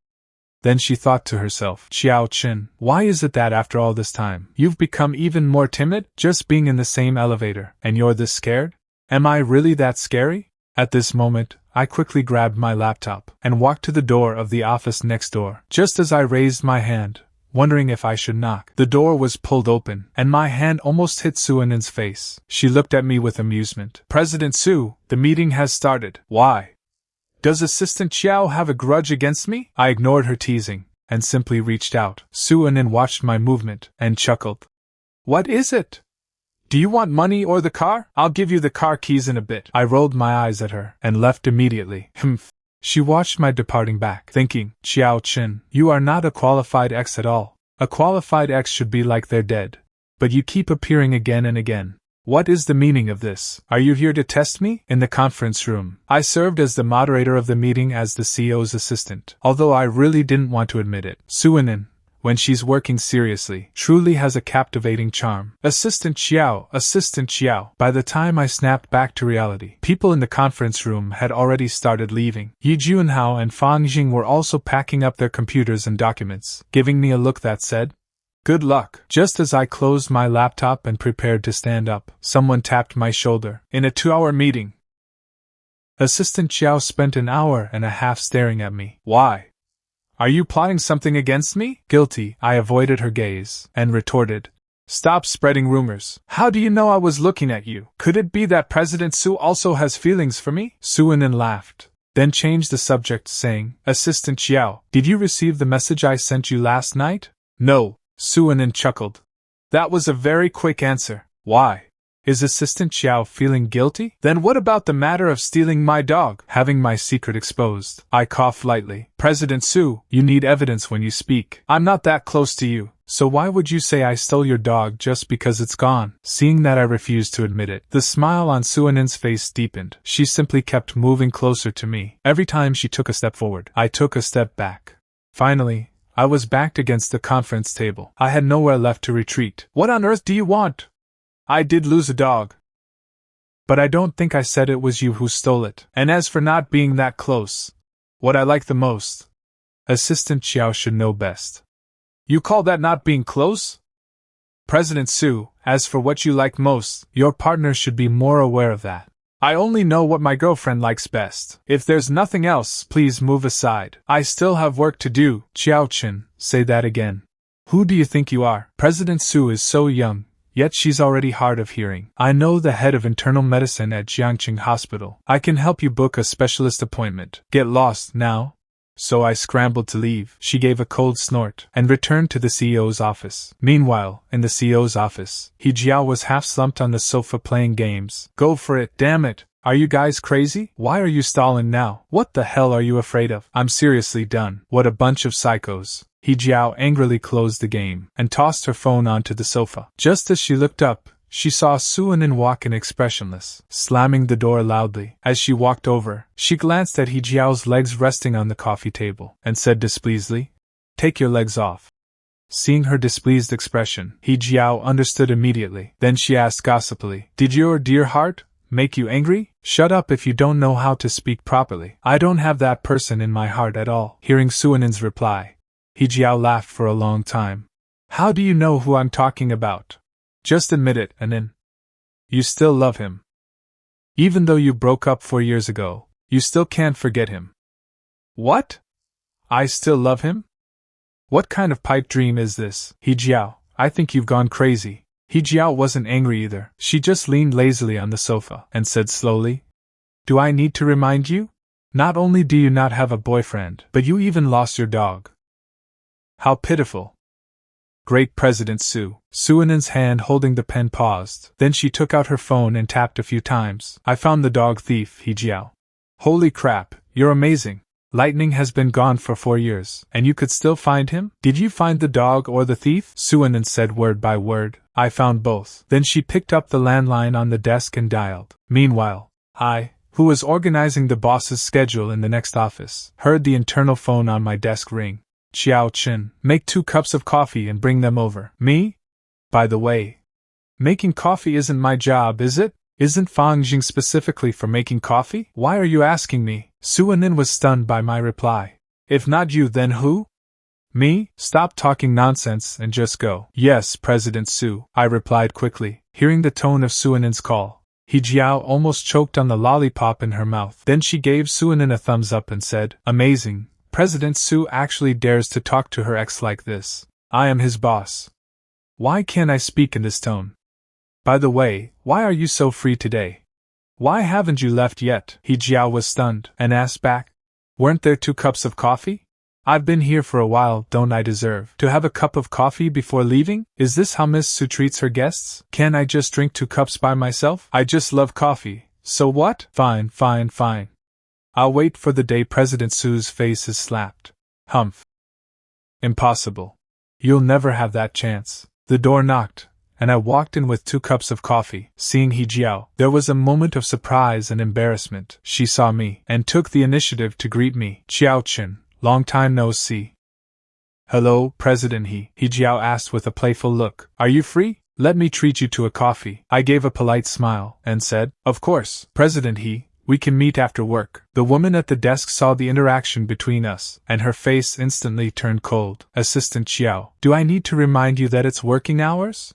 Then she thought to herself, Qiao Chen, why is it that after all this time, you've become even more timid, just being in the same elevator, and you're this scared? Am I really that scary? At this moment, I quickly grabbed my laptop and walked to the door of the office next door. Just as I raised my hand, wondering if I should knock. The door was pulled open, and my hand almost hit Suinen's face. She looked at me with amusement. President Su, the meeting has started. Why? Does Assistant Qiao have a grudge against me? I ignored her teasing, and simply reached out. Suinen watched my movement, and chuckled. What is it? Do you want money or the car? I'll give you the car keys in a bit. I rolled my eyes at her, and left immediately. Humph. She watched my departing back, thinking, Qiao Chen, you are not a qualified ex at all. A qualified ex should be like they're dead. But you keep appearing again and again. What is the meaning of this? Are you here to test me? In the conference room, I served as the moderator of the meeting as the CEO's assistant, although I really didn't want to admit it. Suinen, when she's working seriously, truly has a captivating charm. Assistant Qiao. By the time I snapped back to reality, people in the conference room had already started leaving. Yi Junhao and Fang Jing were also packing up their computers and documents, giving me a look that said, good luck. Just as I closed my laptop and prepared to stand up, someone tapped my shoulder. In a 2-hour meeting. Assistant Qiao spent an hour and a half staring at me. Why? Are you plotting something against me? Guilty, I avoided her gaze, and retorted. Stop spreading rumors. How do you know I was looking at you? Could it be that President Su also has feelings for me? Suinen laughed, then changed the subject, saying, Assistant Qiao, did you receive the message I sent you last night? No, Suinen chuckled. That was a very quick answer. Why? Is Assistant Qiao feeling guilty? Then what about the matter of stealing my dog? Having my secret exposed, I coughed lightly. President Su, you need evidence when you speak. I'm not that close to you, so why would you say I stole your dog just because it's gone? Seeing that I refused to admit it, the smile on Suinen's face deepened. She simply kept moving closer to me. Every time she took a step forward, I took a step back. Finally, I was backed against the conference table. I had nowhere left to retreat. What on earth do you want? I did lose a dog. But I don't think I said it was you who stole it. And as for not being that close, what I like the most, Assistant Qiao should know best. You call that not being close? President Su, as for what you like most, your partner should be more aware of that. I only know what my girlfriend likes best. If there's nothing else, please move aside. I still have work to do. Qiao Chen, say that again. Who do you think you are? President Su is so young, yet she's already hard of hearing. I know the head of internal medicine at Jiangqing Hospital. I can help you book a specialist appointment. Get lost now. So I scrambled to leave. She gave a cold snort and returned to the CEO's office. Meanwhile, in the CEO's office, He Jiao was half slumped on the sofa playing games. Go for it, damn it. Are you guys crazy? Why are you stalling now? What the hell are you afraid of? I'm seriously done. What a bunch of psychos. He Jiao angrily closed the game and tossed her phone onto the sofa. Just as she looked up, she saw Suinen walk in expressionless, slamming the door loudly. As she walked over, she glanced at He Jiao's legs resting on the coffee table, and said displeasedly, Take your legs off. Seeing her displeased expression, He Jiao understood immediately. Then she asked gossipily, Did your dear heart make you angry? Shut up if you don't know how to speak properly. I don't have that person in my heart at all. Hearing Suinen's reply, He Jiao laughed for a long time. How do you know who I'm talking about? Just admit it, and then you still love him. Even though you broke up 4 years ago, you still can't forget him. What? I still love him? What kind of pipe dream is this? He Jiao, I think you've gone crazy. He Jiao wasn't angry either. She just leaned lazily on the sofa and said slowly, Do I need to remind you? Not only do you not have a boyfriend, but you even lost your dog. How pitiful. Great President Su. Suinen's hand holding the pen paused. Then she took out her phone and tapped a few times. I found the dog thief, He Jiao. Holy crap, you're amazing. Lightning has been gone for 4 years, and you could still find him? Did you find the dog or the thief? Suinen said word by word. I found both. Then she picked up the landline on the desk and dialed. Meanwhile, I, who was organizing the boss's schedule in the next office, heard the internal phone on my desk ring. Qiao Chen, make 2 cups of coffee and bring them over. Me? By the way, making coffee isn't my job, is it? Isn't Fang Jing specifically for making coffee? Why are you asking me? Suinen was stunned by my reply. If not you, then who? Me? Stop talking nonsense and just go. Yes, President Su, I replied quickly, hearing the tone of Suinen's call. He Jiao almost choked on the lollipop in her mouth. Then she gave Suinen a thumbs up and said, Amazing. President Su actually dares to talk to her ex like this. I am his boss. Why can't I speak in this tone? By the way, why are you so free today? Why haven't you left yet? Qiao was stunned and asked back. Weren't there 2 cups of coffee? I've been here for a while, don't I deserve to have a cup of coffee before leaving? Is this how Miss Su treats her guests? Can't I just drink 2 cups by myself? I just love coffee, so what? Fine. I'll wait for the day President Su's face is slapped. Humph. Impossible. You'll never have that chance. The door knocked, and I walked in with 2 cups of coffee. Seeing Qiao, there was a moment of surprise and embarrassment. She saw me, and took the initiative to greet me. Qiao Chen, long time no see. Hello, President Qiao asked with a playful look. Are you free? Let me treat you to a coffee. I gave a polite smile, and said, Of course, President we can meet after work. The woman at the desk saw the interaction between us, and her face instantly turned cold. Assistant Qiao, do I need to remind you that it's working hours?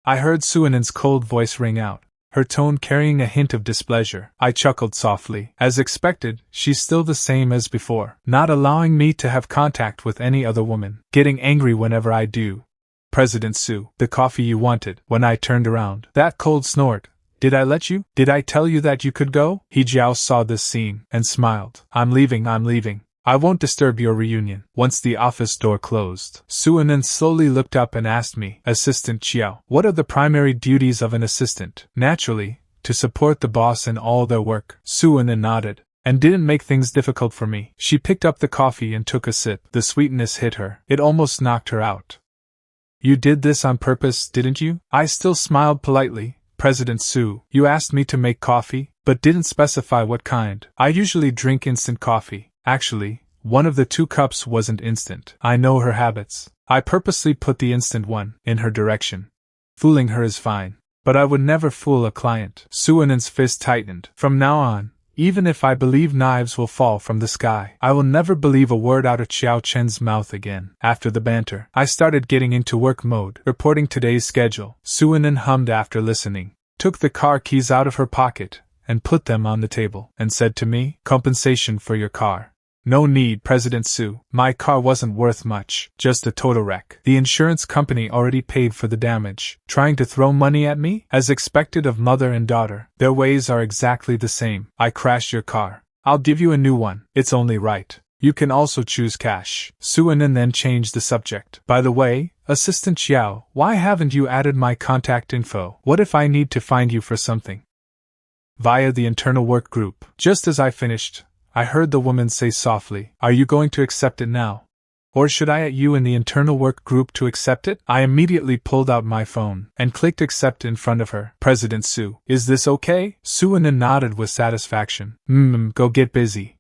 I heard Suinen's cold voice ring out, her tone carrying a hint of displeasure. I chuckled softly. As expected, she's still the same as before, not allowing me to have contact with any other woman, getting angry whenever I do. President Su, the coffee you wanted. When I turned around, that cold snort. Did I let you? Did I tell you that you could go? Qiao saw this scene, and smiled. I'm leaving. I won't disturb your reunion. Once the office door closed, Suinen slowly looked up and asked me, Assistant Qiao, what are the primary duties of an assistant? Naturally, to support the boss in all their work. Suinen nodded, and didn't make things difficult for me. She picked up the coffee and took a sip. The sweetness hit her. It almost knocked her out. You did this on purpose, didn't you? I still smiled politely. President Su, you asked me to make coffee, but didn't specify what kind. I usually drink instant coffee. Actually, one of the 2 cups wasn't instant. I know her habits. I purposely put the instant one in her direction. Fooling her is fine, but I would never fool a client. Suinen's fist tightened. From now on, even if I believe knives will fall from the sky, I will never believe a word out of Qiao Chen's mouth again. After the banter, I started getting into work mode, reporting today's schedule. Suinen hummed after listening, took the car keys out of her pocket, and put them on the table, and said to me, Compensation for your car. No need, President Su. My car wasn't worth much, just a total wreck. The insurance company already paid for the damage. Trying to throw money at me? As expected of mother and daughter. Their ways are exactly the same. I crashed your car. I'll give you a new one. It's only right. You can also choose cash. Suinen then changed the subject. By the way, Assistant Qiao, why haven't you added my contact info? What if I need to find you for something? Via the internal work group. Just as I finished, I heard the woman say softly, Are you going to accept it now? Or should I add you in the internal work group to accept it? I immediately pulled out my phone and clicked accept in front of her. President Su, is this okay? Suinen nodded with satisfaction. Go get busy.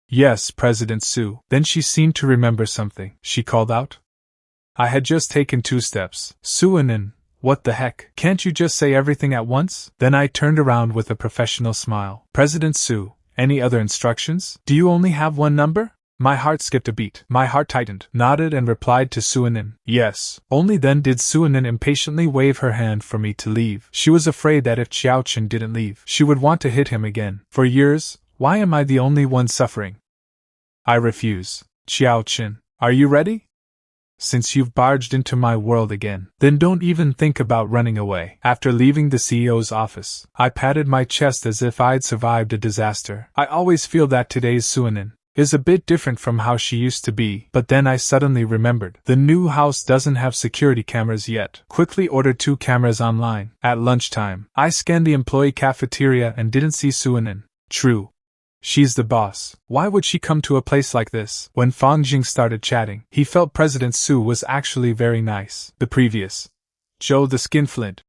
Yes, President Su. Then she seemed to remember something. She called out. I had just taken 2 steps. Suinen, what the heck? Can't you just say everything at once? Then I turned around with a professional smile. President Su, any other instructions? Do you only have 1 number? My heart skipped a beat. My heart tightened, nodded and replied to Suinen. Yes. Only then did Suinen impatiently wave her hand for me to leave. She was afraid that if Qiao Chen didn't leave, she would want to hit him again. For years, why am I the only one suffering? I refuse. Qiao Chen, are you ready? Since you've barged into my world again, then don't even think about running away. After leaving the CEO's office, I patted my chest as if I'd survived a disaster. I always feel that today's Suinen is a bit different from how she used to be, but then I suddenly remembered. The new house doesn't have security cameras yet. Quickly ordered 2 cameras online. At lunchtime, I scanned the employee cafeteria and didn't see Suinen. True. She's the boss. Why would she come to a place like this? When Fang Jing started chatting, he felt President Su was actually very nice. The previous Joe the Skinflint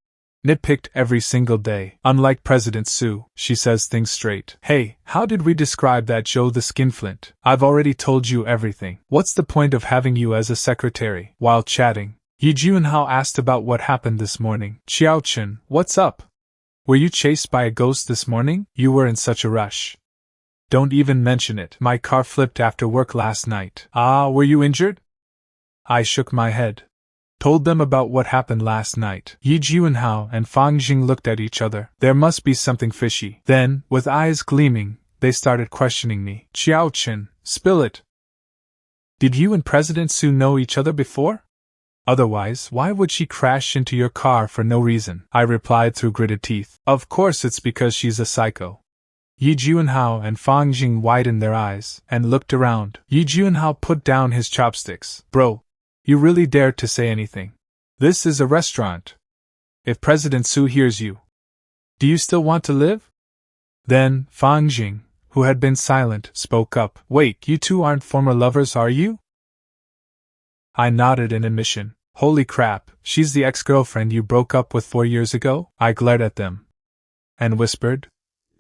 nitpicked every single day. Unlike President Su, she says things straight. Hey, how did we describe that Joe the Skinflint? I've already told you everything. What's the point of having you as a secretary? While chatting, Yi Junhao asked about what happened this morning. Qiao Chen, what's up? Were you chased by a ghost this morning? You were in such a rush. Don't even mention it. My car flipped after work last night. Ah, were you injured? I shook my head. Told them about what happened last night. Yi Junhao and Fang Jing looked at each other. There must be something fishy. Then, with eyes gleaming, they started questioning me. Qiao Chen, spill it. Did you and President Su know each other before? Otherwise, why would she crash into your car for no reason? I replied through gritted teeth. Of course it's because she's a psycho. Yi Juanhao and Fang Jing widened their eyes and looked around. Yi Juanhao put down his chopsticks. Bro, you really dared to say anything? This is a restaurant. If President Su hears you, do you still want to live? Then, Fang Jing, who had been silent, spoke up. Wait, you two aren't former lovers, are you? I nodded in admission. Holy crap, she's the ex-girlfriend you broke up with 4 years ago? I glared at them and whispered,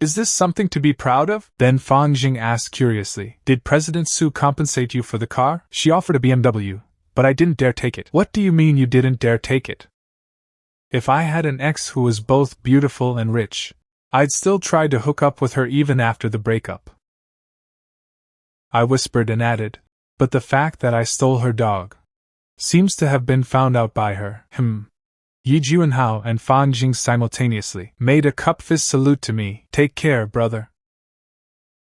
is this something to be proud of? Then Fang Jing asked curiously, did President Su compensate you for the car? She offered a BMW, but I didn't dare take it. What do you mean you didn't dare take it? If I had an ex who was both beautiful and rich, I'd still try to hook up with her even after the breakup. I whispered and added, but the fact that I stole her dog seems to have been found out by her. Yi Juanhao and Fang Jing simultaneously made a cup-fist salute to me. Take care, brother.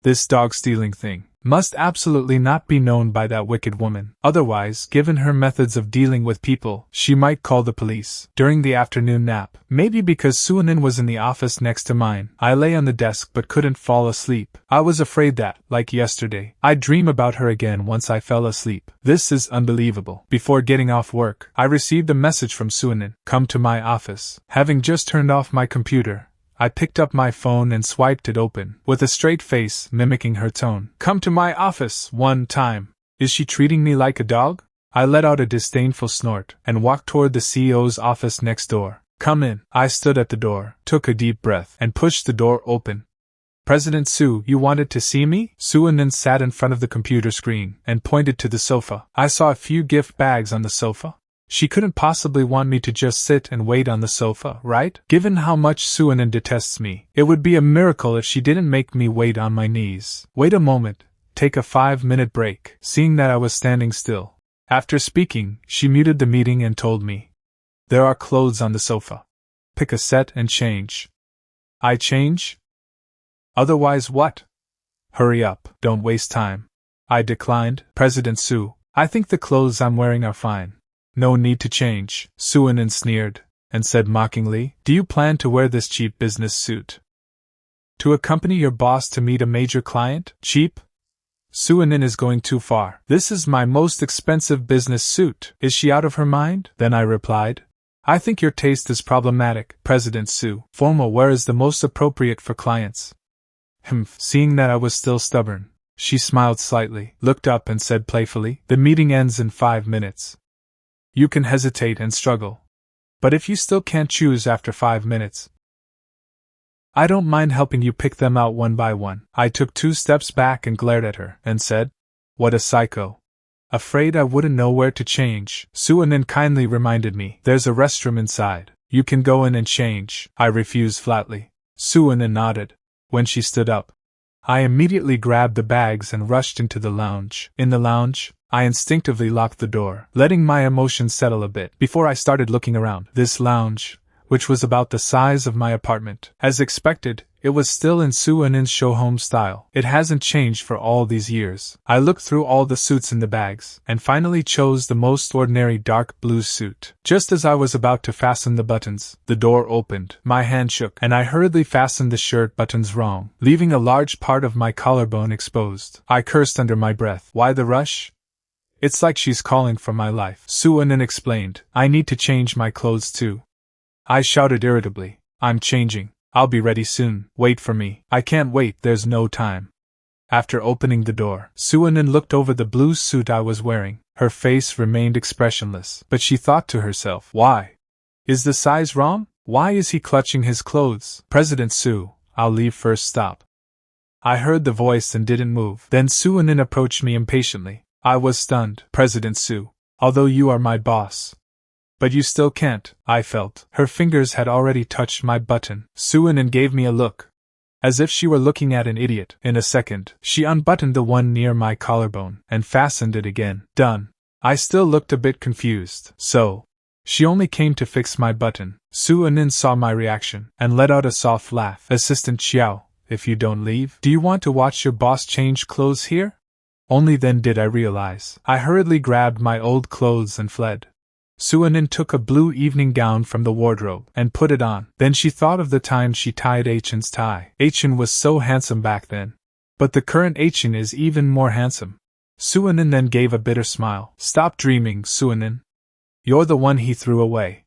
This dog-stealing thing must absolutely not be known by that wicked woman. Otherwise, given her methods of dealing with people, she might call the police. During the afternoon nap, maybe because Suanin was in the office next to mine, I lay on the desk but couldn't fall asleep. I was afraid that, like yesterday, I'd dream about her again once I fell asleep. This is unbelievable. Before getting off work, I received a message from Suanin. Come to my office. Having just turned off my computer, I picked up my phone and swiped it open, with a straight face mimicking her tone. Come to my office, one time. Is she treating me like a dog? I let out a disdainful snort and walked toward the CEO's office next door. Come in. I stood at the door, took a deep breath, and pushed the door open. President Su, you wanted to see me? Suanin sat in front of the computer screen and pointed to the sofa. I saw a few gift bags on the sofa. She couldn't possibly want me to just sit and wait on the sofa, right? Given how much Suanin detests me, it would be a miracle if she didn't make me wait on my knees. Wait a moment, take a 5-minute break. Seeing that I was standing still, after speaking, she muted the meeting and told me, there are clothes on the sofa. Pick a set and change. I change? Otherwise what? Hurry up, don't waste time. I declined. President Su, I think the clothes I'm wearing are fine. No need to change. Suanin sneered and said mockingly, do you plan to wear this cheap business suit to accompany your boss to meet a major client? Cheap? Suanin is going too far. This is my most expensive business suit. Is she out of her mind? Then I replied, I think your taste is problematic, President Su. Formal wear is the most appropriate for clients. Seeing that I was still stubborn, she smiled slightly, looked up and said playfully, the meeting ends in 5 minutes. You can hesitate and struggle. But if you still can't choose after 5 minutes, I don't mind helping you pick them out one by one. I took 2 steps back and glared at her, and said, what a psycho. Afraid I wouldn't know where to change. Suanin kindly reminded me, there's a restroom inside. You can go in and change. I refused flatly. Suanin nodded. When she stood up, I immediately grabbed the bags and rushed into the lounge. In the lounge, I instinctively locked the door, letting my emotions settle a bit before I started looking around. This lounge, which was about the size of my apartment, as expected, it was still in Suanin's show home style. It hasn't changed for all these years. I looked through all the suits in the bags, and finally chose the most ordinary dark blue suit. Just as I was about to fasten the buttons, the door opened, my hand shook, and I hurriedly fastened the shirt buttons wrong, leaving a large part of my collarbone exposed. I cursed under my breath. Why the rush? It's like she's calling for my life. Suanin explained, I need to change my clothes too. I shouted irritably, I'm changing. I'll be ready soon. Wait for me. I can't wait, there's no time. After opening the door, Suanin looked over the blue suit I was wearing. Her face remained expressionless, but she thought to herself, why? Is the size wrong? Why is he clutching his clothes? President Su, I'll leave first stop. I heard the voice and didn't move. Then Suanin approached me impatiently. I was stunned. President Su, although you are my boss, but you still can't, I felt. Her fingers had already touched my button. Suanin gave me a look, as if she were looking at an idiot. In a second, she unbuttoned the one near my collarbone and fastened it again. Done. I still looked a bit confused. So, she only came to fix my button. Suanin saw my reaction and let out a soft laugh. Assistant Qiao, if you don't leave, do you want to watch your boss change clothes here? Only then did I realize. I hurriedly grabbed my old clothes and fled. Suanin took a blue evening gown from the wardrobe and put it on. Then she thought of the time she tied Achen's tie. Achen was so handsome back then. But the current Achen is even more handsome. Suanin then gave a bitter smile. Stop dreaming, Suanin. You're the one he threw away.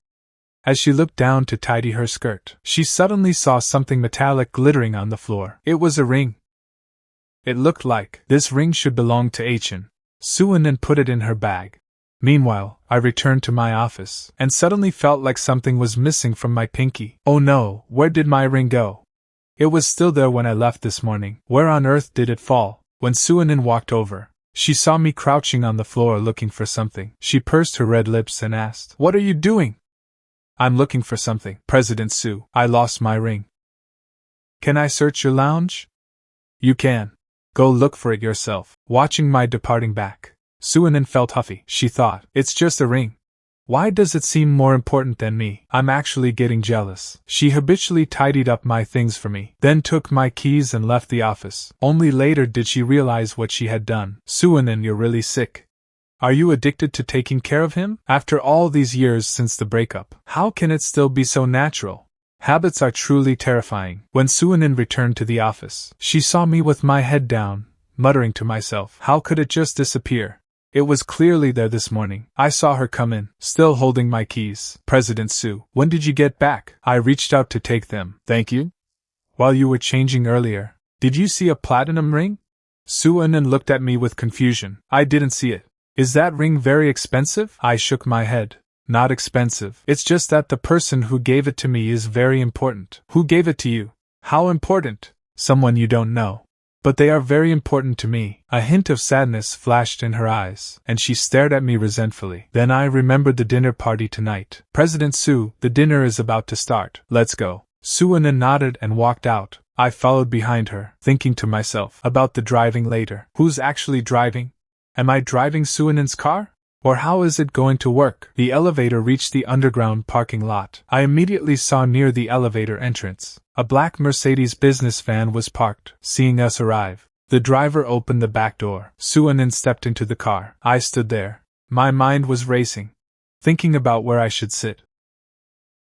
As she looked down to tidy her skirt, she suddenly saw something metallic glittering on the floor. It was a ring. It looked like this ring should belong to Achen. Suanin put it in her bag. Meanwhile, I returned to my office, and suddenly felt like something was missing from my pinky. Oh no, where did my ring go? It was still there when I left this morning. Where on earth did it fall? When Suanin walked over, she saw me crouching on the floor looking for something. She pursed her red lips and asked, "What are you doing?" "I'm looking for something, President Su. I lost my ring." "Can I search your lounge?" "You can. Go look for it yourself." Watching my departing back, Suanin felt huffy. She thought, it's just a ring. Why does it seem more important than me? I'm actually getting jealous. She habitually tidied up my things for me, then took my keys and left the office. Only later did she realize what she had done. Suanin, you're really sick. Are you addicted to taking care of him? After all these years since the breakup, how can it still be so natural? Habits are truly terrifying. When Suanin returned to the office, she saw me with my head down, muttering to myself, how could it just disappear? It was clearly there this morning. I saw her come in, still holding my keys. President Su, when did you get back? I reached out to take them. Thank you. While you were changing earlier, did you see a platinum ring? Suanin looked at me with confusion. I didn't see it. Is that ring very expensive? I shook my head. Not expensive. It's just that the person who gave it to me is very important. Who gave it to you? How important? Someone you don't know. But they are very important to me. A hint of sadness flashed in her eyes, and she stared at me resentfully. Then I remembered the dinner party tonight. President Su, the dinner is about to start. Let's go. Suanin nodded and walked out. I followed behind her, thinking to myself about the driving later. Who's actually driving? Am I driving Suanin's car? Or how is it going to work? The elevator reached the underground parking lot. I immediately saw near the elevator entrance a black Mercedes business van was parked. Seeing us arrive, the driver opened the back door. Suanin stepped into the car. I stood there. My mind was racing, thinking about where I should sit.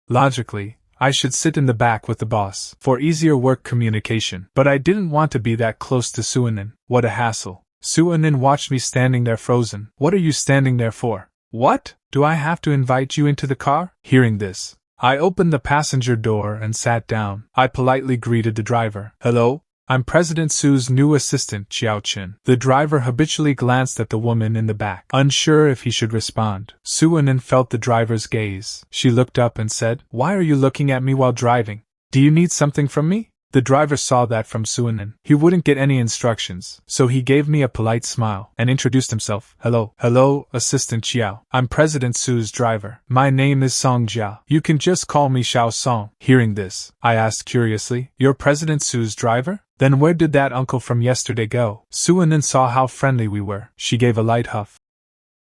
Logically, I should sit in the back with the boss, for easier work communication. But I didn't want to be that close to Suanin. What a hassle. Suanin watched me standing there frozen. What are you standing there for? What? Do I have to invite you into the car? Hearing this, I opened the passenger door and sat down. I politely greeted the driver. Hello, I'm President Su's new assistant, Qiao Chen. The driver habitually glanced at the woman in the back, unsure if he should respond. Suanin felt the driver's gaze. She looked up and said, Why are you looking at me while driving? Do you need something from me? The driver saw that from Suanin. He wouldn't get any instructions, so he gave me a polite smile and introduced himself. Hello, Assistant Qiao. I'm President Su's driver. My name is Song Jia. You can just call me Xiao Song. Hearing this, I asked curiously, You're President Su's driver? Then where did that uncle from yesterday go? Suanin saw how friendly we were. She gave a light huff.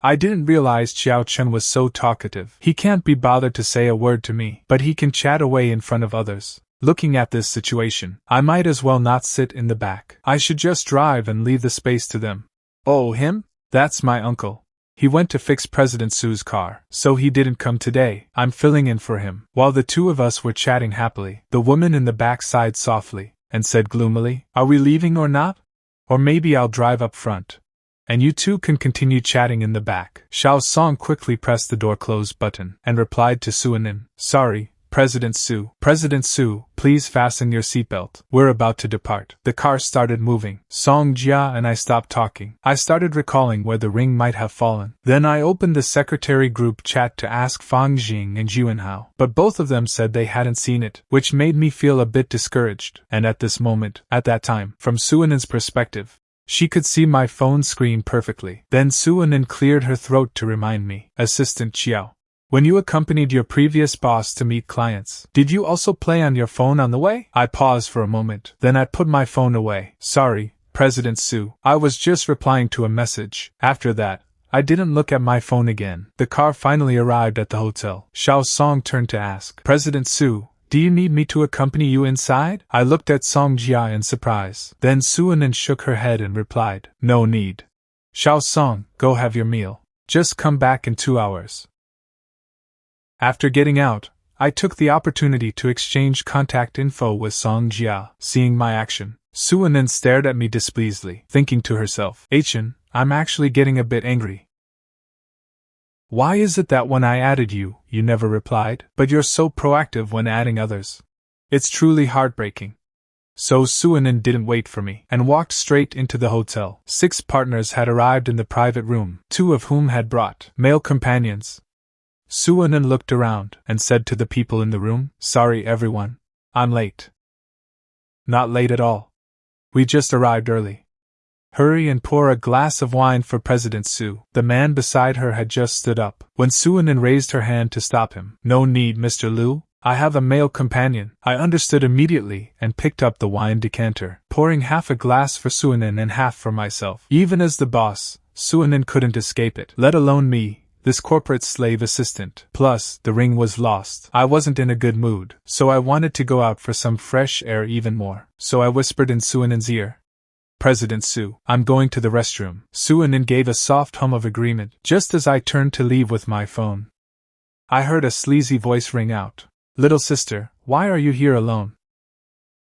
I didn't realize Qiao Chen was so talkative. He can't be bothered to say a word to me, but he can chat away in front of others. Looking at this situation, I might as well not sit in the back. I should just drive and leave the space to them. Oh, him? That's my uncle. He went to fix President Su's car, so he didn't come today. I'm filling in for him. While the two of us were chatting happily, the woman in the back sighed softly and said gloomily, Are we leaving or not? Or maybe I'll drive up front, and you two can continue chatting in the back. Xiao Song quickly pressed the door close button and replied to Suanin, Sorry, President Su. President Su, please fasten your seatbelt. We're about to depart. The car started moving. Song Jia and I stopped talking. I started recalling where the ring might have fallen. Then I opened the secretary group chat to ask Fang Jing and Juanhao, but both of them said they hadn't seen it, which made me feel a bit discouraged. And at this moment, at that time, from Suanin's perspective, she could see my phone screen perfectly. Then Suanin cleared her throat to remind me, Assistant Qiao. When you accompanied your previous boss to meet clients, did you also play on your phone on the way? I paused for a moment, then I put my phone away. Sorry, President Su. I was just replying to a message. After that, I didn't look at my phone again. The car finally arrived at the hotel. Xiao Song turned to ask, President Su, do you need me to accompany you inside? I looked at Song Jia in surprise. Then Suanin shook her head and replied, No need. Xiao Song, go have your meal. Just come back in 2 hours. After getting out, I took the opportunity to exchange contact info with Song Jia. Seeing my action, Suanin stared at me displeasedly, thinking to herself, Chen, I'm actually getting a bit angry. Why is it that when I added you, you never replied, but you're so proactive when adding others? It's truly heartbreaking. So Suanin didn't wait for me, and walked straight into the hotel. 6 partners had arrived in the private room, 2 of whom had brought male companions. Suanin looked around, and said to the people in the room, Sorry everyone, I'm late. Not late at all. We just arrived early. Hurry and pour a glass of wine for President Su. The man beside her had just stood up, when Suanin raised her hand to stop him. No need, Mr. Liu. I have a male companion. I understood immediately and picked up the wine decanter, pouring half a glass for Suanin and half for myself. Even as the boss, Suanin couldn't escape it, let alone me, this corporate slave assistant. Plus, the ring was lost. I wasn't in a good mood, so I wanted to go out for some fresh air even more. So I whispered in Suanin's ear, President Su, I'm going to the restroom. Suanin gave a soft hum of agreement, just as I turned to leave with my phone. I heard a sleazy voice ring out. Little sister, why are you here alone?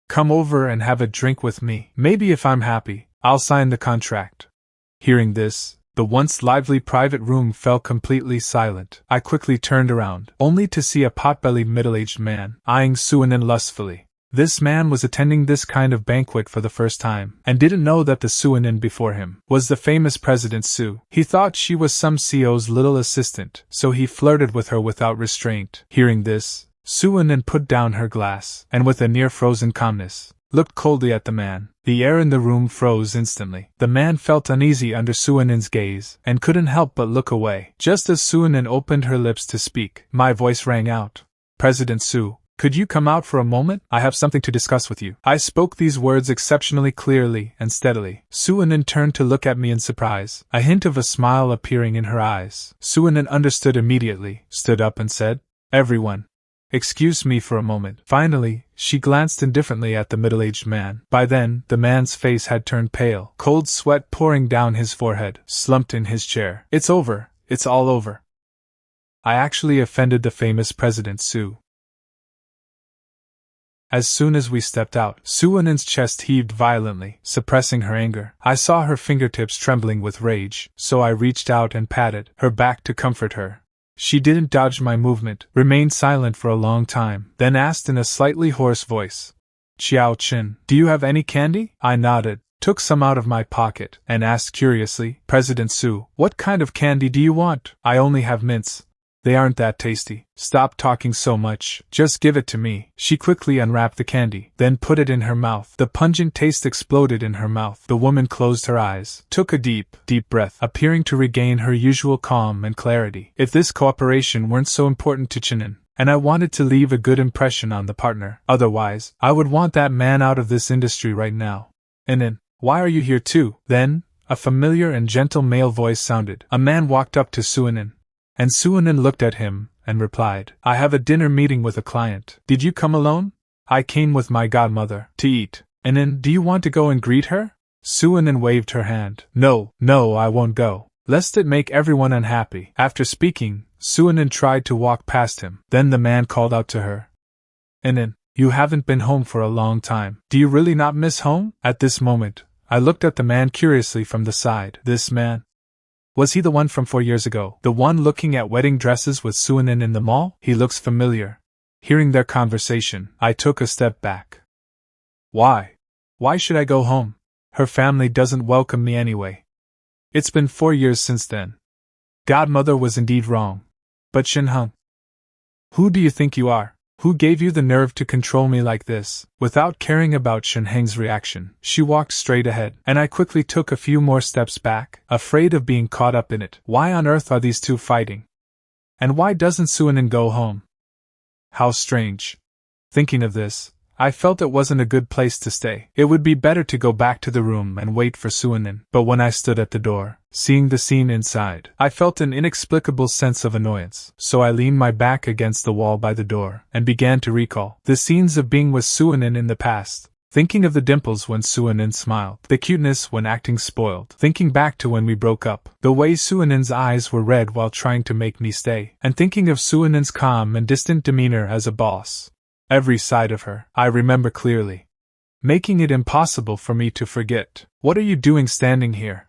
Come over and have a drink with me. Maybe if I'm happy, I'll sign the contract. Hearing this, the once lively private room fell completely silent. I quickly turned around, only to see a pot-bellied middle-aged man eyeing Suanin lustfully. This man was attending this kind of banquet for the first time, and didn't know that the Suanin before him was the famous President Su. He thought she was some CEO's little assistant, so he flirted with her without restraint. Hearing this, Suanin put down her glass, and with a near-frozen calmness, looked coldly at the man. The air in the room froze instantly. The man felt uneasy under Suanin's gaze, and couldn't help but look away. Just as Suanin opened her lips to speak, my voice rang out. President Su, could you come out for a moment? I have something to discuss with you. I spoke these words exceptionally clearly and steadily. Suanin turned to look at me in surprise, a hint of a smile appearing in her eyes. Suanin understood immediately, stood up and said, Everyone, excuse me for a moment. Finally, she glanced indifferently at the middle-aged man. By then, the man's face had turned pale, cold sweat pouring down his forehead, slumped in his chair. It's over. It's all over. I actually offended the famous President Su. As soon as we stepped out, Suanin's chest heaved violently, suppressing her anger. I saw her fingertips trembling with rage, so I reached out and patted her back to comfort her. She didn't dodge my movement, remained silent for a long time, then asked in a slightly hoarse voice, Qiao Chen, do you have any candy? I nodded, took some out of my pocket, and asked curiously, President Su, what kind of candy do you want? I only have mints. They aren't that tasty. Stop talking so much. Just give it to me. She quickly unwrapped the candy, then put it in her mouth. The pungent taste exploded in her mouth. The woman closed her eyes, took a deep breath, appearing to regain her usual calm and clarity. If this cooperation weren't so important to Chenin, and I wanted to leave a good impression on the partner, otherwise, I would want that man out of this industry right now. And then, why are you here too? Then, a familiar and gentle male voice sounded. A man walked up to Suanin. And Suanin looked at him, and replied, I have a dinner meeting with a client. Did you come alone? I came with my godmother, to eat. And then, do you want to go and greet her? Suanin waved her hand. No, I won't go. Lest it make everyone unhappy. After speaking, Suanin tried to walk past him. Then the man called out to her. Inen, you haven't been home for a long time. Do you really not miss home? At this moment, I looked at the man curiously from the side. This man? Was he the one from 4 years ago? The one looking at wedding dresses with Suanin in the mall? He looks familiar. Hearing their conversation, I took a step back. Why? Why should I go home? Her family doesn't welcome me anyway. It's been 4 years since then. Godmother was indeed wrong. But Shen Heng. Who do you think you are? Who gave you the nerve to control me like this? Without caring about Shen Heng's reaction, she walked straight ahead, and I quickly took a few more steps back, afraid of being caught up in it. Why on earth are these two fighting? And why doesn't Suanin go home? How strange. Thinking of this, I felt it wasn't a good place to stay. It would be better to go back to the room and wait for Suanin. But when I stood at the door, seeing the scene inside, I felt an inexplicable sense of annoyance. So I leaned my back against the wall by the door, and began to recall the scenes of being with Suanin in the past. Thinking of the dimples when Suanin smiled, the cuteness when acting spoiled, thinking back to when we broke up, the way Suanin's eyes were red while trying to make me stay, and thinking of Suanin's calm and distant demeanor as a boss. Every side of her, I remember clearly, making it impossible for me to forget. What are you doing standing here?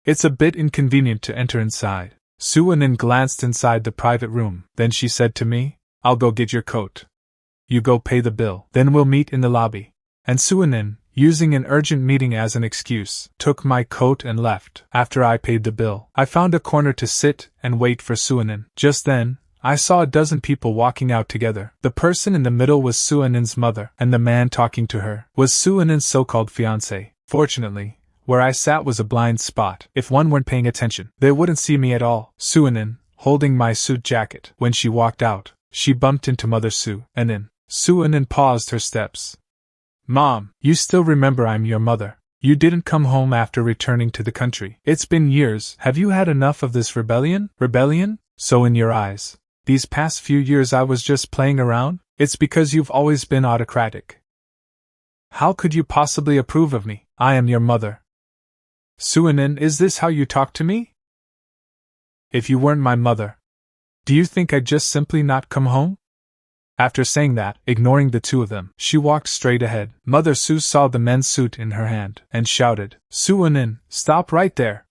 It's a bit inconvenient to enter inside. Suanin glanced inside the private room, then she said to me, I'll go get your coat. You go pay the bill, then we'll meet in the lobby. And Suanin, using an urgent meeting as an excuse, took my coat and left. After I paid the bill, I found a corner to sit and wait for Suanin. Just then, I saw a dozen people walking out together. The person in the middle was Suanin's mother, and the man talking to her was Suanin's so-called fiancé. Fortunately, where I sat was a blind spot. If one weren't paying attention, they wouldn't see me at all. Suanin, holding my suit jacket. When she walked out, she bumped into Mother Su, and in. Suanin paused her steps. Mom, you still remember I'm your mother. You didn't come home after returning to the country. It's been years. Have you had enough of this rebellion? Rebellion? So in your eyes, these past few years I was just playing around? It's because you've always been autocratic. How could you possibly approve of me? I am your mother. Suanin, is this how you talk to me? If you weren't my mother, do you think I'd just simply not come home? After saying that, ignoring the two of them, she walked straight ahead. Mother Su saw the men's suit in her hand, and shouted, Suanin, stop right there!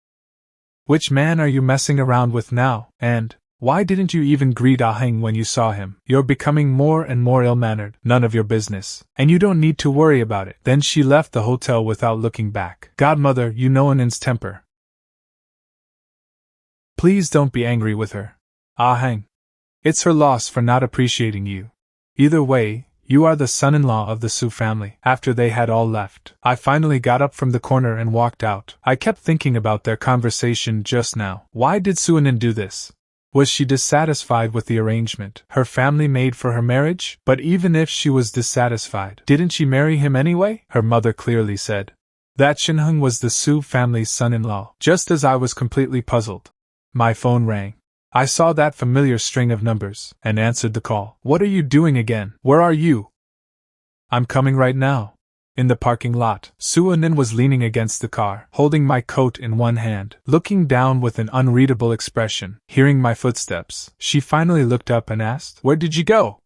Which man are you messing around with now, and why didn't you even greet Heng when you saw him? You're becoming more and more ill-mannered. None of your business, and you don't need to worry about it. Then she left the hotel without looking back. Godmother, you know Anin's temper. Please don't be angry with her. Heng. It's her loss for not appreciating you. Either way, you are the son-in-law of the Su family. After they had all left, I finally got up from the corner and walked out. I kept thinking about their conversation just now. Why did Suanin do this? Was she dissatisfied with the arrangement her family made for her marriage? But even if she was dissatisfied, didn't she marry him anyway? Her mother clearly said that Shen Heng was the Su family's son-in-law. Just as I was completely puzzled, my phone rang. I saw that familiar string of numbers, and answered the call. What are you doing again? Where are you? I'm coming right now. In the parking lot, Suanin was leaning against the car, holding my coat in one hand, looking down with an unreadable expression. Hearing my footsteps, she finally looked up and asked, Where did you go?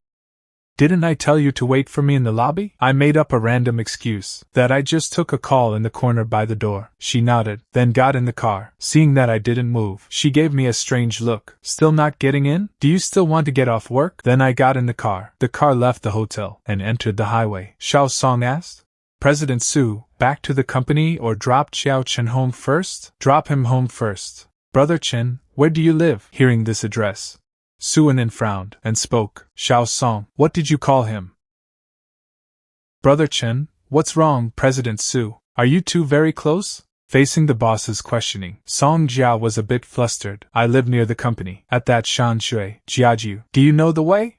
Didn't I tell you to wait for me in the lobby? I made up a random excuse, that I just took a call in the corner by the door. She nodded, then got in the car. Seeing that I didn't move, she gave me a strange look. Still not getting in? Do you still want to get off work? Then I got in the car. The car left the hotel, and entered the highway. Xiao Song asked, President Su, back to the company or drop Qiao Chen home first? Drop him home first. Brother Chen, where do you live? Hearing this address, Suanin frowned, and spoke. Xiao Song, what did you call him? Brother Chen, what's wrong, President Su? Are you two very close? Facing the boss's questioning, Song Jiao was a bit flustered. I live near the company. At that Shan Shui, Jiaju. Do you know the way?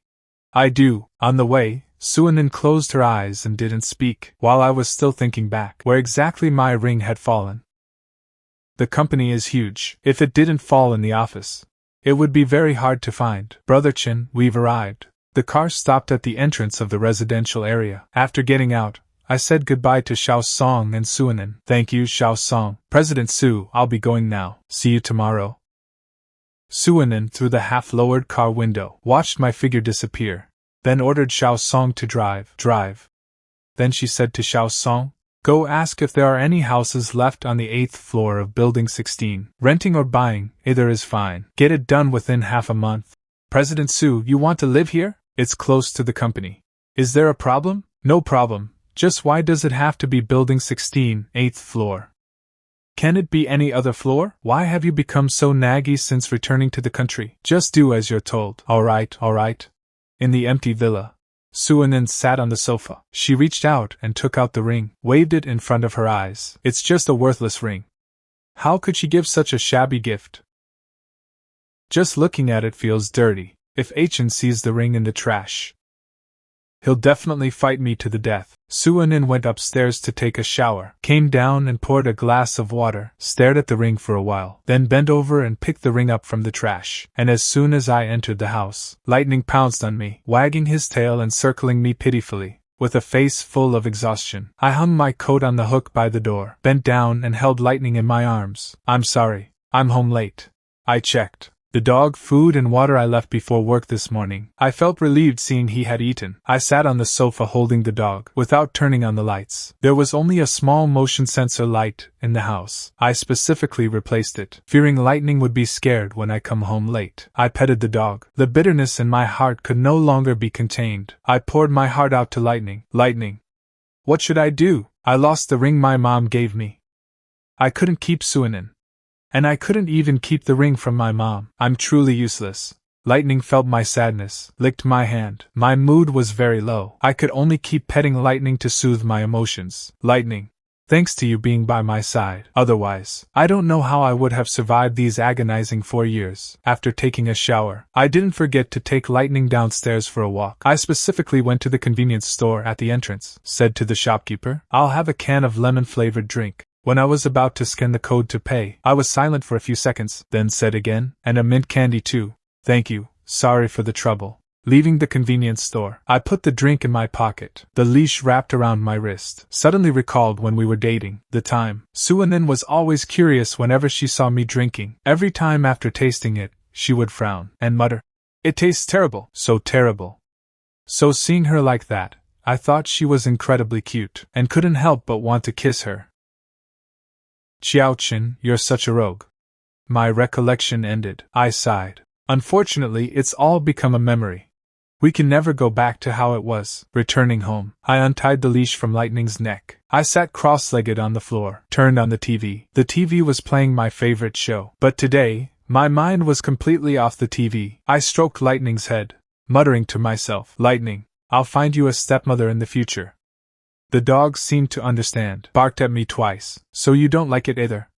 I do. On the way, Suanin closed her eyes and didn't speak, while I was still thinking back where exactly my ring had fallen. The company is huge. If it didn't fall in the office, it would be very hard to find. Brother Chen, we've arrived. The car stopped at the entrance of the residential area. After getting out, I said goodbye to Xiao Song and Suanin. Thank you, Xiao Song. President Su, I'll be going now. See you tomorrow. Suanin, through the half-lowered car window, watched my figure disappear, then ordered Xiao Song to drive. Then she said to Xiao Song, Go ask if there are any houses left on the 8th floor of Building 16. Renting or buying, either is fine. Get it done within half a month. President Su, you want to live here? It's close to the company. Is there a problem? No problem. Just why does it have to be Building 16, 8th floor? Can it be any other floor? Why have you become so naggy since returning to the country? Just do as you're told. All right. In the empty villa, Suanin sat on the sofa. She reached out and took out the ring, waved it in front of her eyes. It's just a worthless ring. How could she give such a shabby gift? Just looking at it feels dirty. If Chen sees the ring in the trash, he'll definitely fight me to the death. Suanin went upstairs to take a shower, came down and poured a glass of water, stared at the ring for a while, then bent over and picked the ring up from the trash. And as soon as I entered the house, Lightning pounced on me, wagging his tail and circling me pitifully. with a face full of exhaustion. I hung my coat on the hook by the door, bent down and held Lightning in my arms. I'm sorry, I'm home late. I checked the dog food and water I left before work this morning. I felt relieved seeing he had eaten. I sat on the sofa holding the dog, without turning on the lights. There was only a small motion sensor light in the house. I specifically replaced it, fearing Lightning would be scared when I come home late. I petted the dog. The bitterness in my heart could no longer be contained. I poured my heart out to Lightning. Lightning, what should I do? I lost the ring my mom gave me. I couldn't keep Suanin. And I couldn't even keep the ring from my mom. I'm truly useless. Lightning felt my sadness, licked my hand. My mood was very low. I could only keep petting Lightning to soothe my emotions. Lightning, thanks to you being by my side. Otherwise, I don't know how I would have survived these agonizing 4 years. After taking a shower, I didn't forget to take Lightning downstairs for a walk. I specifically went to the convenience store at the entrance, said to the shopkeeper, I'll have a can of lemon-flavored drink. When I was about to scan the code to pay, I was silent for a few seconds, then said again, and a mint candy too. Thank you, sorry for the trouble. Leaving the convenience store, I put the drink in my pocket, the leash wrapped around my wrist. Suddenly recalled when we were dating, the time. Suanin was always curious whenever she saw me drinking. Every time after tasting it, she would frown and mutter, It tastes terrible, so terrible. So seeing her like that, I thought she was incredibly cute, and couldn't help but want to kiss her. Qiao Chen, you're such a rogue. My recollection ended. I sighed. Unfortunately, it's all become a memory. We can never go back to how it was. Returning home, I untied the leash from Lightning's neck. I sat cross-legged on the floor, turned on the TV. The TV was playing my favorite show. But today, my mind was completely off the TV. I stroked Lightning's head, muttering to myself, Lightning, I'll find you a stepmother in the future. The dog seemed to understand, barked at me twice. So you don't like it either?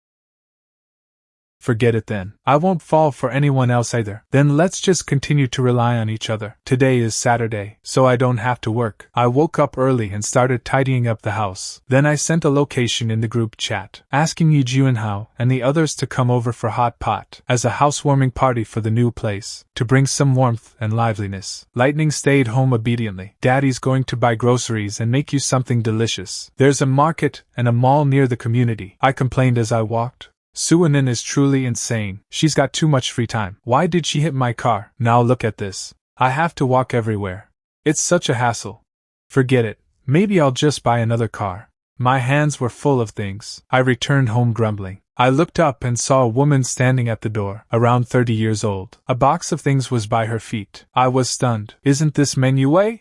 Forget it then. I won't fall for anyone else either. Then let's just continue to rely on each other. Today is Saturday, so I don't have to work. I woke up early and started tidying up the house. Then I sent a location in the group chat, asking Yi Juanhao and the others to come over for hot pot as a housewarming party for the new place, to bring some warmth and liveliness. Lightning stayed home obediently. Daddy's going to buy groceries and make you something delicious. There's a market and a mall near the community, I complained as I walked. Suanin is truly insane. She's got too much free time. Why did she hit my car? Now look at this. I have to walk everywhere. It's such a hassle. Forget it. Maybe I'll just buy another car. My hands were full of things. I returned home grumbling. I looked up and saw a woman standing at the door, around 30 years old. A box of things was by her feet. I was stunned. Isn't this Meng Yue?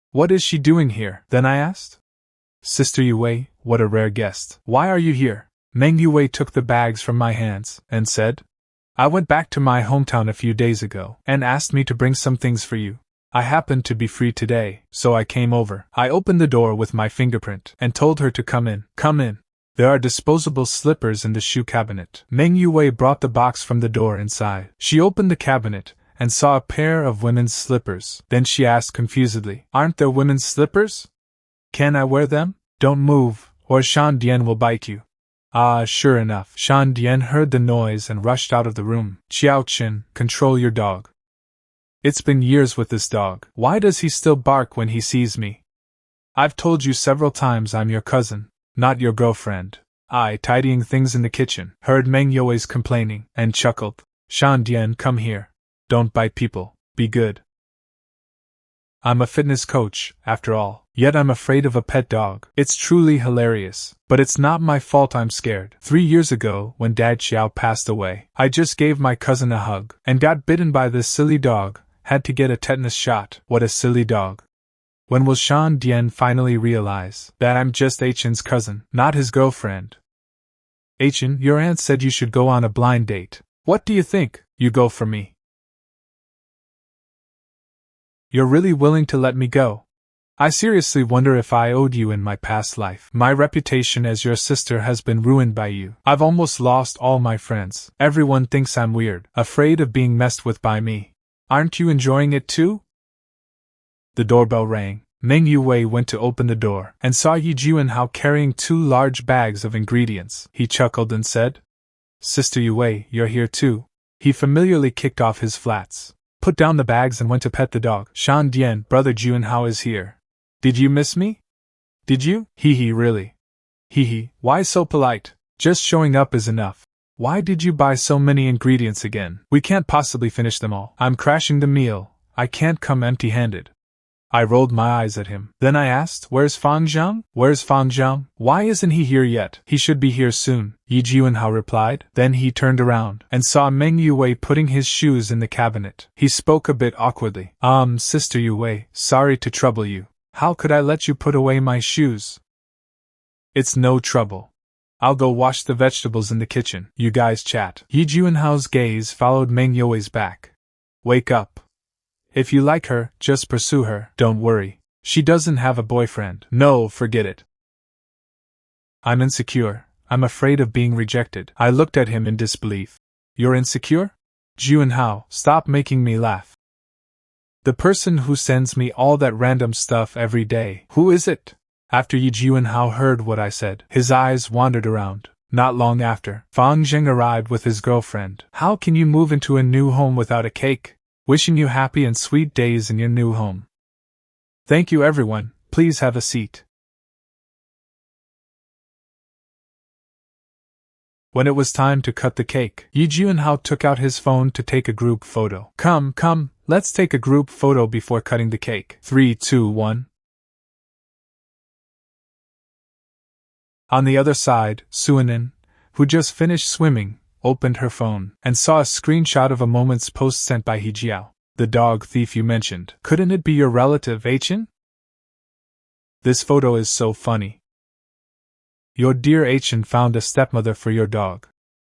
What is she doing here? Then I asked. Sister Yue, what a rare guest. Why are you here? Meng Yue took the bags from my hands, and said, I went back to my hometown a few days ago, and asked me to bring some things for you. I happened to be free today, so I came over. I opened the door with my fingerprint, and told her to come in. Come in. There are disposable slippers in the shoe cabinet. Meng Yue brought the box from the door inside. She opened the cabinet, and saw a pair of women's slippers. Then she asked confusedly, Aren't there women's slippers? Can I wear them? Don't move, or Shan Dian will bite you. Ah, sure enough, Shan Dian heard the noise and rushed out of the room. Qiao Chen, control your dog. It's been years with this dog. Why does he still bark when he sees me? I've told you several times I'm your cousin, not your girlfriend. I, tidying things in the kitchen, heard Meng Yue's complaining, and chuckled. Shan Dian, come here. Don't bite people. Be good. I'm a fitness coach, after all, yet I'm afraid of a pet dog. It's truly hilarious, but it's not my fault I'm scared. 3 years ago, when Dad Xiao passed away, I just gave my cousin a hug, and got bitten by this silly dog, had to get a tetanus shot. What a silly dog. When will Shan Dian finally realize that I'm just Achen's cousin, not his girlfriend? Achen, your aunt said you should go on a blind date. What do you think? You go for me. You're really willing to let me go? I seriously wonder if I owed you in my past life. My reputation as your sister has been ruined by you. I've almost lost all my friends. Everyone thinks I'm weird, afraid of being messed with by me. Aren't you enjoying it too? The doorbell rang. Meng Yue went to open the door, and saw Yi Juanhao carrying 2 large bags of ingredients. He chuckled and said, Sister Yue, you're here too. He familiarly kicked off his flats, put down the bags and went to pet the dog. Shan Dian, brother Juanhao is here. Did you miss me? Did you? Hee hee, really? Hee hee, why so polite? Just showing up is enough. Why did you buy so many ingredients again? We can't possibly finish them all. I'm crashing the meal. I can't come empty-handed. I rolled my eyes at him. Then I asked, Where's Fang Zhang? Where's Fang Zhang? Why isn't he here yet? He should be here soon, Yi Jianhao replied. Then he turned around and saw Meng Yue putting his shoes in the cabinet. He spoke a bit awkwardly. Sister Yue, sorry to trouble you. How could I let you put away my shoes? It's no trouble. I'll go wash the vegetables in the kitchen. You guys chat. Yi Jianhao's gaze followed Meng Yue's back. Wake up. If you like her, just pursue her. Don't worry. She doesn't have a boyfriend. No, forget it. I'm insecure. I'm afraid of being rejected. I looked at him in disbelief. You're insecure? Jianhao, stop making me laugh. The person who sends me all that random stuff every day. Who is it? After Yi Jianhao heard what I said, his eyes wandered around. Not long after, Fang Zheng arrived with his girlfriend. How can you move into a new home without a cake? Wishing you happy and sweet days in your new home. Thank you everyone, please have a seat. When it was time to cut the cake, Yi Jianhao took out his phone to take a group photo. Come, let's take a group photo before cutting the cake. 3, 2, 1. On the other side, Suanin, who just finished swimming, opened her phone and saw a screenshot of a moment's post sent by He Jiao, the dog thief you mentioned. Couldn't it be your relative, Chen? This photo is so funny. Your dear Chen found a stepmother for your dog.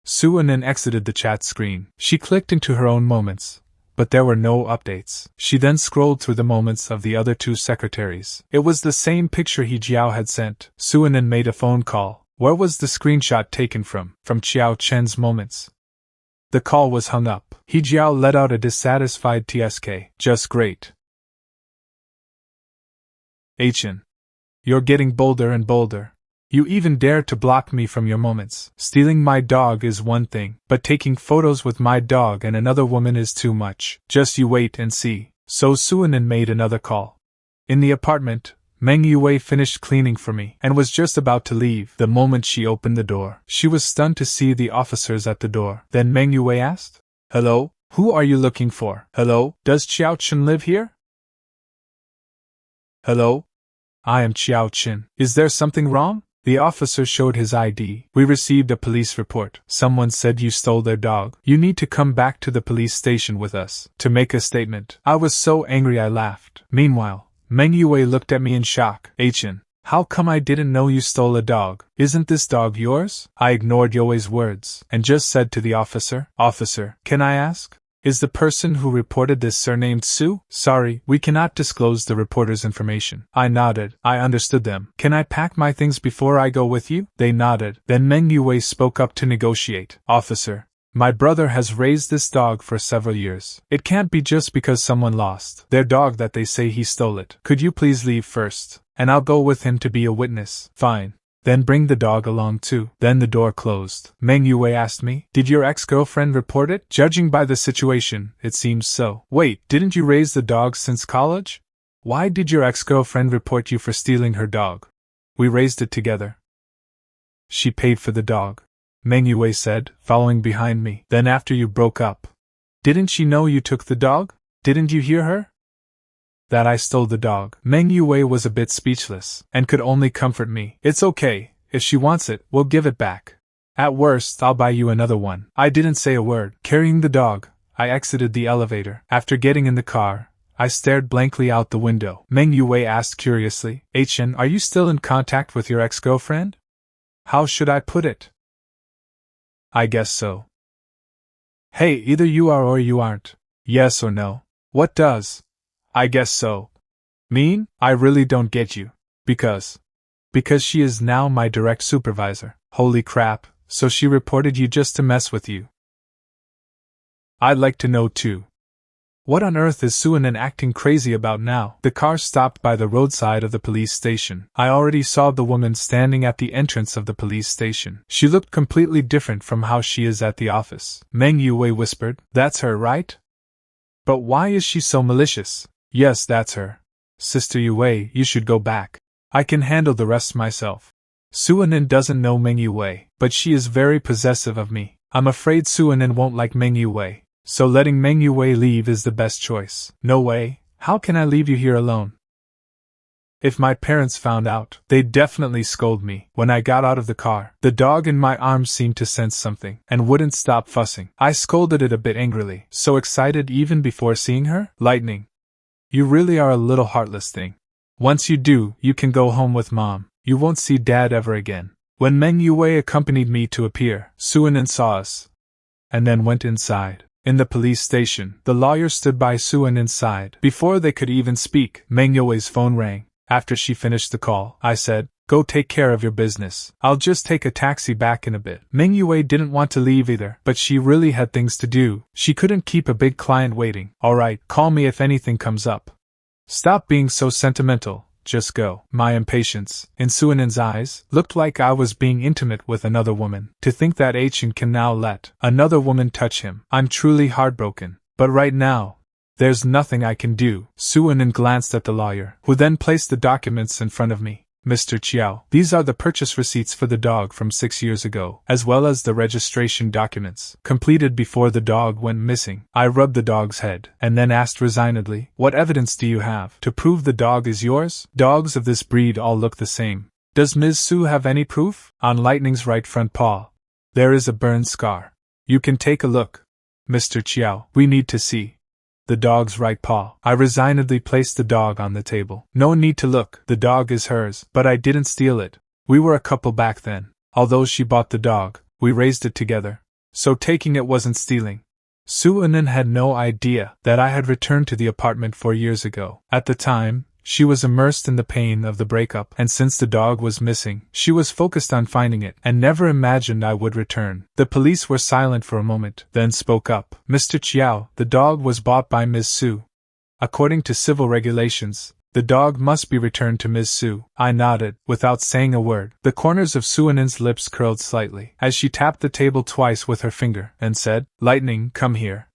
Suanin exited the chat screen. She clicked into her own moments, but there were no updates. She then scrolled through the moments of the other two secretaries. It was the same picture He Jiao had sent. Suanin made a phone call. Where was the screenshot taken from? From Qiao Chen's moments. The call was hung up. He Jiao let out a dissatisfied TSK. Just great. Chen. You're getting bolder and bolder. You even dare to block me from your moments. Stealing my dog is one thing, but taking photos with my dog and another woman is too much. Just you wait and see. So Suanin made another call. In the apartment, Meng Yue finished cleaning for me and was just about to leave the moment she opened the door. She was stunned to see the officers at the door. Then Meng Yue asked, Hello, who are you looking for? Hello, does Qiao Chen live here? Hello? I am Qiao Chen. Is there something wrong? The officer showed his ID. We received a police report. Someone said you stole their dog. You need to come back to the police station with us to make a statement. I was so angry I laughed. Meanwhile, Meng Yue looked at me in shock. Chen, how come I didn't know you stole a dog? Isn't this dog yours? I ignored Yue's words and just said to the officer, Officer, can I ask? Is the person who reported this surnamed Su? Sorry, we cannot disclose the reporter's information. I nodded. I understood them. Can I pack my things before I go with you? They nodded. Then Meng Yue spoke up to negotiate. Officer, my brother has raised this dog for several years. It can't be just because someone lost their dog that they say he stole it. Could you please leave first, and I'll go with him to be a witness? Fine. Then bring the dog along too. Then the door closed. Meng Yue asked me, Did your ex-girlfriend report it? Judging by the situation, it seems so. Wait, didn't you raise the dog since college? Why did your ex-girlfriend report you for stealing her dog? We raised it together. She paid for the dog, Meng Yue said, following behind me. Then after you broke up, didn't she know you took the dog? Didn't you hear her? That I stole the dog. Meng Yue was a bit speechless, and could only comfort me. It's okay, if she wants it, we'll give it back. At worst, I'll buy you another one. I didn't say a word. Carrying the dog, I exited the elevator. After getting in the car, I stared blankly out the window. Meng Yue asked curiously, Chen, are you still in contact with your ex-girlfriend? How should I put it? I guess so. Hey, either you are or you aren't. Yes or no? What does? I guess so. Mean? I really don't get you. Because she is now my direct supervisor. Holy crap, so she reported you just to mess with you. I'd like to know too. What on earth is Suanin acting crazy about now? The car stopped by the roadside of the police station. I already saw the woman standing at the entrance of the police station. She looked completely different from how she is at the office. Meng Yue whispered, That's her, right? But why is she so malicious? Yes, that's her. Sister Yue, you should go back. I can handle the rest myself. Suanin doesn't know Meng Yue, but she is very possessive of me. I'm afraid Suanin won't like Meng Yue, so letting Meng Yue leave is the best choice. No way, how can I leave you here alone? If my parents found out, they'd definitely scold me. When I got out of the car, the dog in my arms seemed to sense something, and wouldn't stop fussing. I scolded it a bit angrily, so excited even before seeing her. Lightning. You really are a little heartless thing. Once you do, you can go home with Mom. You won't see Dad ever again. When Meng Yue accompanied me to appear, Suanin saw us, and then went inside. In the police station, the lawyer stood by Suanin's side. Before they could even speak, Meng Yue's phone rang. After she finished the call, I said, "Go take care of your business. I'll just take a taxi back in a bit." Meng Yue didn't want to leave either, but she really had things to do. She couldn't keep a big client waiting. "Alright, call me if anything comes up. Stop being so sentimental. Just go." My impatience, in Suanin's eyes, looked like I was being intimate with another woman. To think that Chen can now let another woman touch him. I'm truly heartbroken. But right now, there's nothing I can do. Suanin glanced at the lawyer, who then placed the documents in front of me. "Mr. Qiao, these are the purchase receipts for the dog from 6 years ago, as well as the registration documents, completed before the dog went missing." I rubbed the dog's head, and then asked resignedly, "What evidence do you have to prove the dog is yours? Dogs of this breed all look the same. Does Ms. Su have any proof?" "On Lightning's right front paw, there is a burn scar. You can take a look. Mr. Qiao, we need to see the dog's right paw." I resignedly placed the dog on the table. "No need to look. The dog is hers, but I didn't steal it. We were a couple back then. Although she bought the dog, we raised it together. So taking it wasn't stealing." Suanin had no idea that I had returned to the apartment 4 years ago. At the time, she was immersed in the pain of the breakup, and since the dog was missing, she was focused on finding it, and never imagined I would return. The police were silent for a moment, then spoke up. "Mr. Qiao, the dog was bought by Ms. Su. According to civil regulations, the dog must be returned to Ms. Su." I nodded, without saying a word. The corners of Suanin's lips curled slightly, as she tapped the table twice with her finger, and said, "Lightning, come here.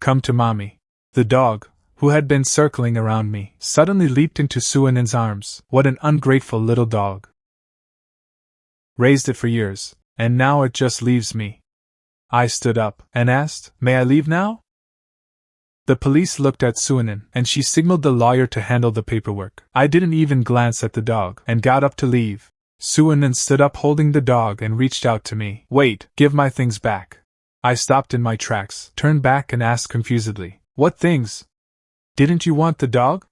Come to Mommy." The dog, who had been circling around me, suddenly leaped into Suanin's arms. What an ungrateful little dog. Raised it for years, and now it just leaves me. I stood up, and asked, "May I leave now?" The police looked at Suanin, and she signaled the lawyer to handle the paperwork. I didn't even glance at the dog, and got up to leave. Suanin stood up holding the dog and reached out to me. "Wait, give my things back." I stopped in my tracks, turned back and asked confusedly, "What things? Didn't you want the dog?"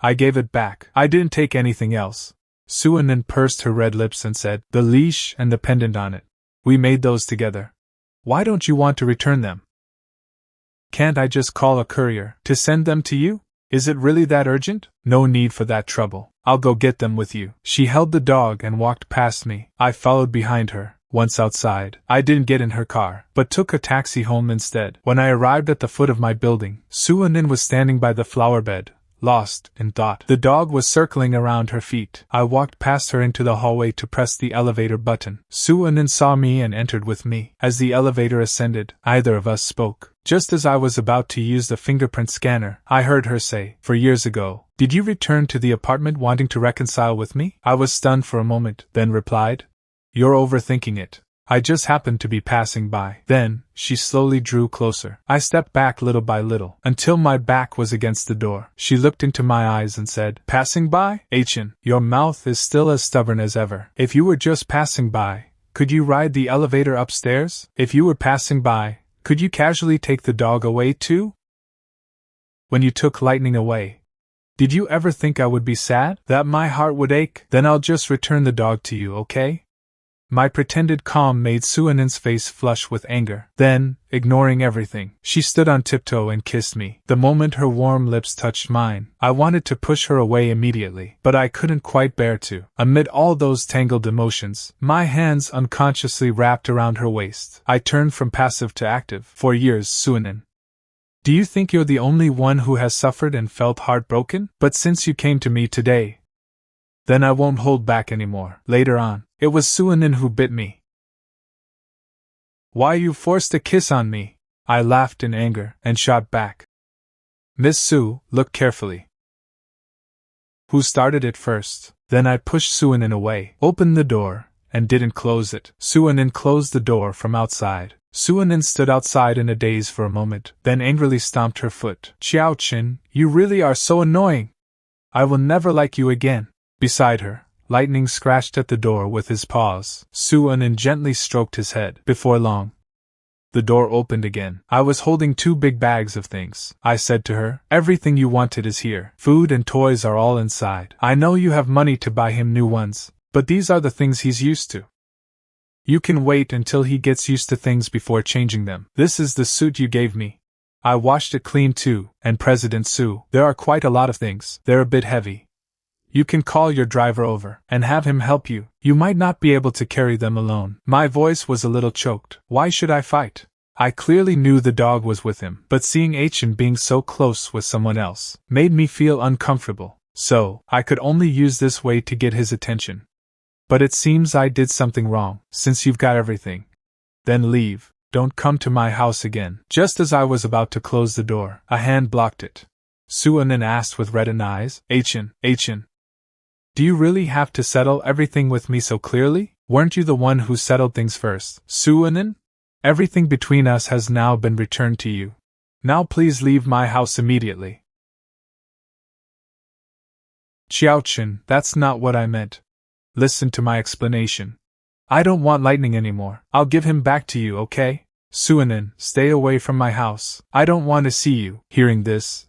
I gave it back. I didn't take anything else. Suanin pursed her red lips and said, "The leash and the pendant on it. We made those together. Why don't you want to return them? Can't I just call a courier to send them to you? Is it really that urgent?" "No need for that trouble. I'll go get them with you." She held the dog and walked past me. I followed behind her. Once outside, I didn't get in her car, but took a taxi home instead. When I arrived at the foot of my building, Suanin was standing by the flower bed, lost in thought. The dog was circling around her feet. I walked past her into the hallway to press the elevator button. Suanin saw me and entered with me. As the elevator ascended, neither of us spoke. Just as I was about to use the fingerprint scanner, I heard her say, "4 years ago, did you return to the apartment wanting to reconcile with me?" I was stunned for a moment, then replied, "You're overthinking it. I just happened to be passing by." Then, she slowly drew closer. I stepped back little by little, until my back was against the door. She looked into my eyes and said, "Passing by? Chen, your mouth is still as stubborn as ever. If you were just passing by, could you ride the elevator upstairs? If you were passing by, could you casually take the dog away too? When you took Lightning away, did you ever think I would be sad? That my heart would ache? Then I'll just return the dog to you, okay?" My pretended calm made Suanin's face flush with anger. Then, ignoring everything, she stood on tiptoe and kissed me. The moment her warm lips touched mine, I wanted to push her away immediately, but I couldn't quite bear to. Amid all those tangled emotions, my hands unconsciously wrapped around her waist. I turned from passive to active. "4 years, Suanin. Do you think you're the only one who has suffered and felt heartbroken? But since you came to me today, then I won't hold back anymore." Later on, it was Suanin who bit me. "Why you forced a kiss on me?" I laughed in anger, and shot back. "Miss Su, look carefully." Who started it first? Then I pushed Suanin away, opened the door, and didn't close it. Suanin closed the door from outside. Suanin stood outside in a daze for a moment, then angrily stomped her foot. Qiao Chen, you really are so annoying. I will never like you again. Beside her, Lightning scratched at the door with his paws. Suanin gently stroked his head. Before long, the door opened again. I was holding 2 big bags of things. I said to her, everything you wanted is here. Food and toys are all inside. I know you have money to buy him new ones, but these are the things he's used to. You can wait until he gets used to things before changing them. This is the suit you gave me. I washed it clean too, and President Su, there are quite a lot of things. They're a bit heavy. You can call your driver over and have him help you. You might not be able to carry them alone. My voice was a little choked. Why should I fight? I clearly knew the dog was with him, but seeing Chen being so close with someone else made me feel uncomfortable, so I could only use this way to get his attention. But it seems I did something wrong, since you've got everything. Then leave. Don't come to my house again. Just as I was about to close the door, a hand blocked it. Suanin asked with reddened eyes, Chen, do you really have to settle everything with me so clearly? Weren't you the one who settled things first? Suanin? Everything between us has now been returned to you. Now please leave my house immediately. Qiao Chen, that's not what I meant. Listen to my explanation. I don't want Lightning anymore. I'll give him back to you, okay? Suanin, stay away from my house. I don't want to see you. Hearing this,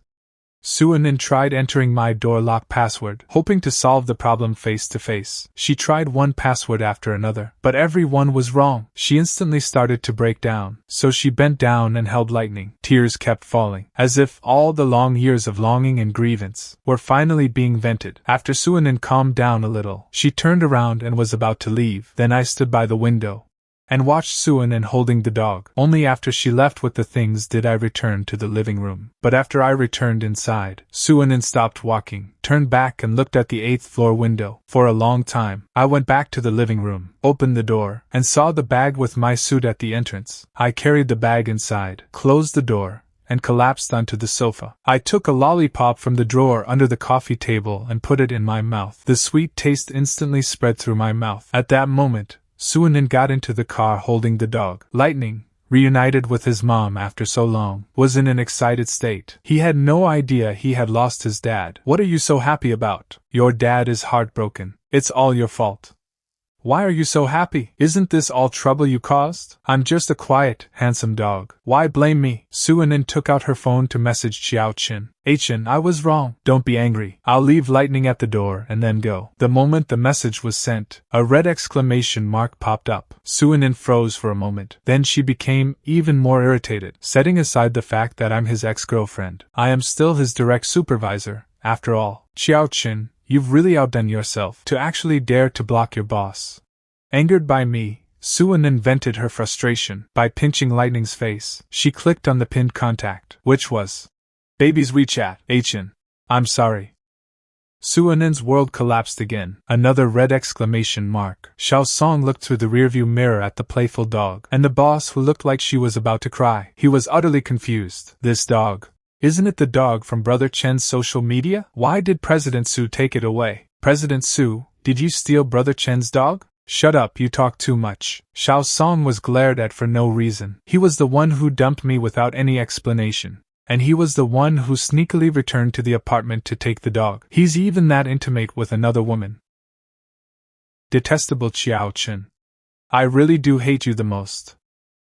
Suanin tried entering my door lock password, hoping to solve the problem face to face. She tried one password after another, but every one was wrong. She instantly started to break down, so she bent down and held Lightning. Tears kept falling, as if all the long years of longing and grievance were finally being vented. After Suanin calmed down a little, she turned around and was about to leave. Then I stood by the window and watched Suanin holding the dog. Only after she left with the things did I return to the living room. But after I returned inside, Suanin stopped walking, turned back and looked at the 8th floor window. For a long time, I went back to the living room, opened the door, and saw the bag with my suit at the entrance. I carried the bag inside, closed the door, and collapsed onto the sofa. I took a lollipop from the drawer under the coffee table and put it in my mouth. The sweet taste instantly spread through my mouth. At that moment, Suanin got into the car holding the dog. Lightning, reunited with his mom after so long, was in an excited state. He had no idea he had lost his dad. What are you so happy about? Your dad is heartbroken. It's all your fault. Why are you so happy? Isn't this all trouble you caused? I'm just a quiet, handsome dog. Why blame me? Suanin took out her phone to message Qiao Chen. Chen, I was wrong. Don't be angry. I'll leave Lightning at the door and then go. The moment the message was sent, a red exclamation mark popped up. Suanin froze for a moment. Then she became even more irritated. Setting aside the fact that I'm his ex-girlfriend, I am still his direct supervisor, after all. Qiao Chen, you've really outdone yourself to actually dare to block your boss. Angered by me, Suanin vented her frustration by pinching Lightning's face. She clicked on the pinned contact, which was Baby's WeChat. Chen, I'm sorry. Suanin's world collapsed again. Another red exclamation mark. Xiao Song looked through the rearview mirror at the playful dog, and the boss who looked like she was about to cry. He was utterly confused. This dog. Isn't it the dog from Brother Chen's social media? Why did President Su take it away? President Su, did you steal Brother Chen's dog? Shut up, you talk too much. Xiao Song was glared at for no reason. He was the one who dumped me without any explanation. And he was the one who sneakily returned to the apartment to take the dog. He's even that intimate with another woman. Detestable Qiao Chen. I really do hate you the most.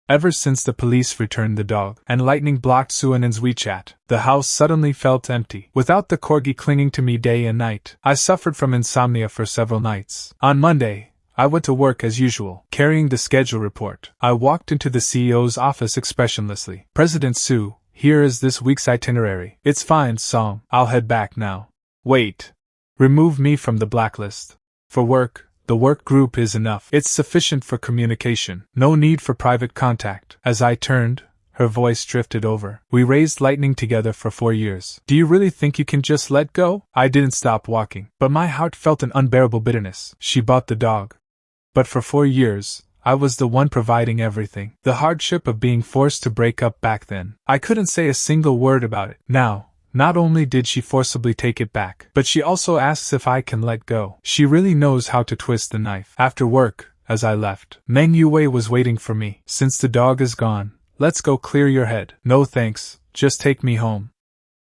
Ever since the police returned the dog and Lightning blocked Suanin's WeChat, the house suddenly felt empty. Without the Corgi clinging to me day and night, I suffered from insomnia for several nights. On Monday, I went to work as usual, carrying the schedule report. I walked into the CEO's office expressionlessly. President Su, here is this week's itinerary. It's fine, Song. I'll head back now. Wait. Remove me from the blacklist. For work, the work group is enough. It's sufficient for communication. No need for private contact. As I turned, her voice drifted over. We raised Lightning together for 4 years. Do you really think you can just let go? I didn't stop walking, but my heart felt an unbearable bitterness. She bought the dog. But for 4 years, I was the one providing everything. The hardship of being forced to break up back then. I couldn't say a single word about it. Now, Not only did she forcibly take it back, but she also asks if I can let go. She really knows how to twist the knife. After work, as I left, Meng Yue was waiting for me. Since the dog is gone, let's go clear your head. No thanks, just take me home.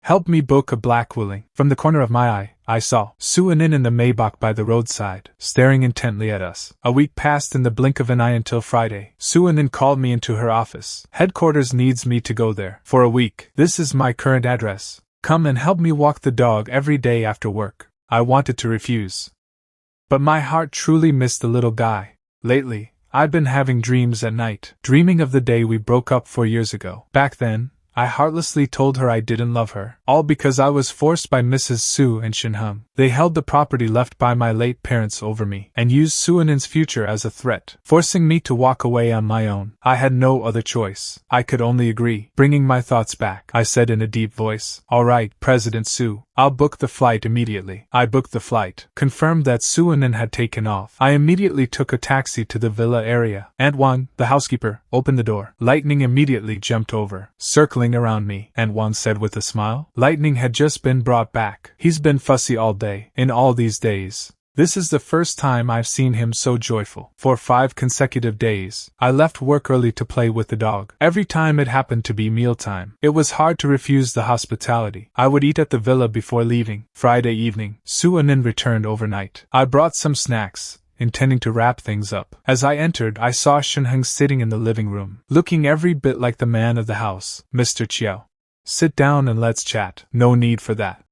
Help me book a black willing. From the corner of my eye, I saw Su Nin in the Maybach by the roadside, staring intently at us. A week passed in the blink of an eye until Friday. Su Nin called me into her office. Headquarters needs me to go there for a week. This is my current address. Come and help me walk the dog every day after work. I wanted to refuse, but my heart truly missed the little guy. Lately, I'd been having dreams at night, dreaming of the day we broke up 4 years ago. Back then, I heartlessly told her I didn't love her, all because I was forced by Mrs. Su and Shen Heng. They held the property left by my late parents over me, and used Suanin's future as a threat, forcing me to walk away on my own. I had no other choice. I could only agree. Bringing my thoughts back, I said in a deep voice, "All right, President Su, I'll book the flight immediately." I booked the flight, confirmed that Suanin had taken off. I immediately took a taxi to the villa area. Aunt Wang, the housekeeper, opened the door. Lightning immediately jumped over, circling around me. Aunt Wang said with a smile. Lightning had just been brought back. He's been fussy all day. In all these days, this is the first time I've seen him so joyful. For 5 consecutive days, I left work early to play with the dog. Every time it happened to be mealtime, it was hard to refuse the hospitality. I would eat at the villa before leaving. Friday evening, Suanin returned overnight. I brought some snacks, intending to wrap things up. As I entered, I saw Shen Heng sitting in the living room, looking every bit like the man of the house. "Mr. Qiao, sit down and let's chat." "No need for that.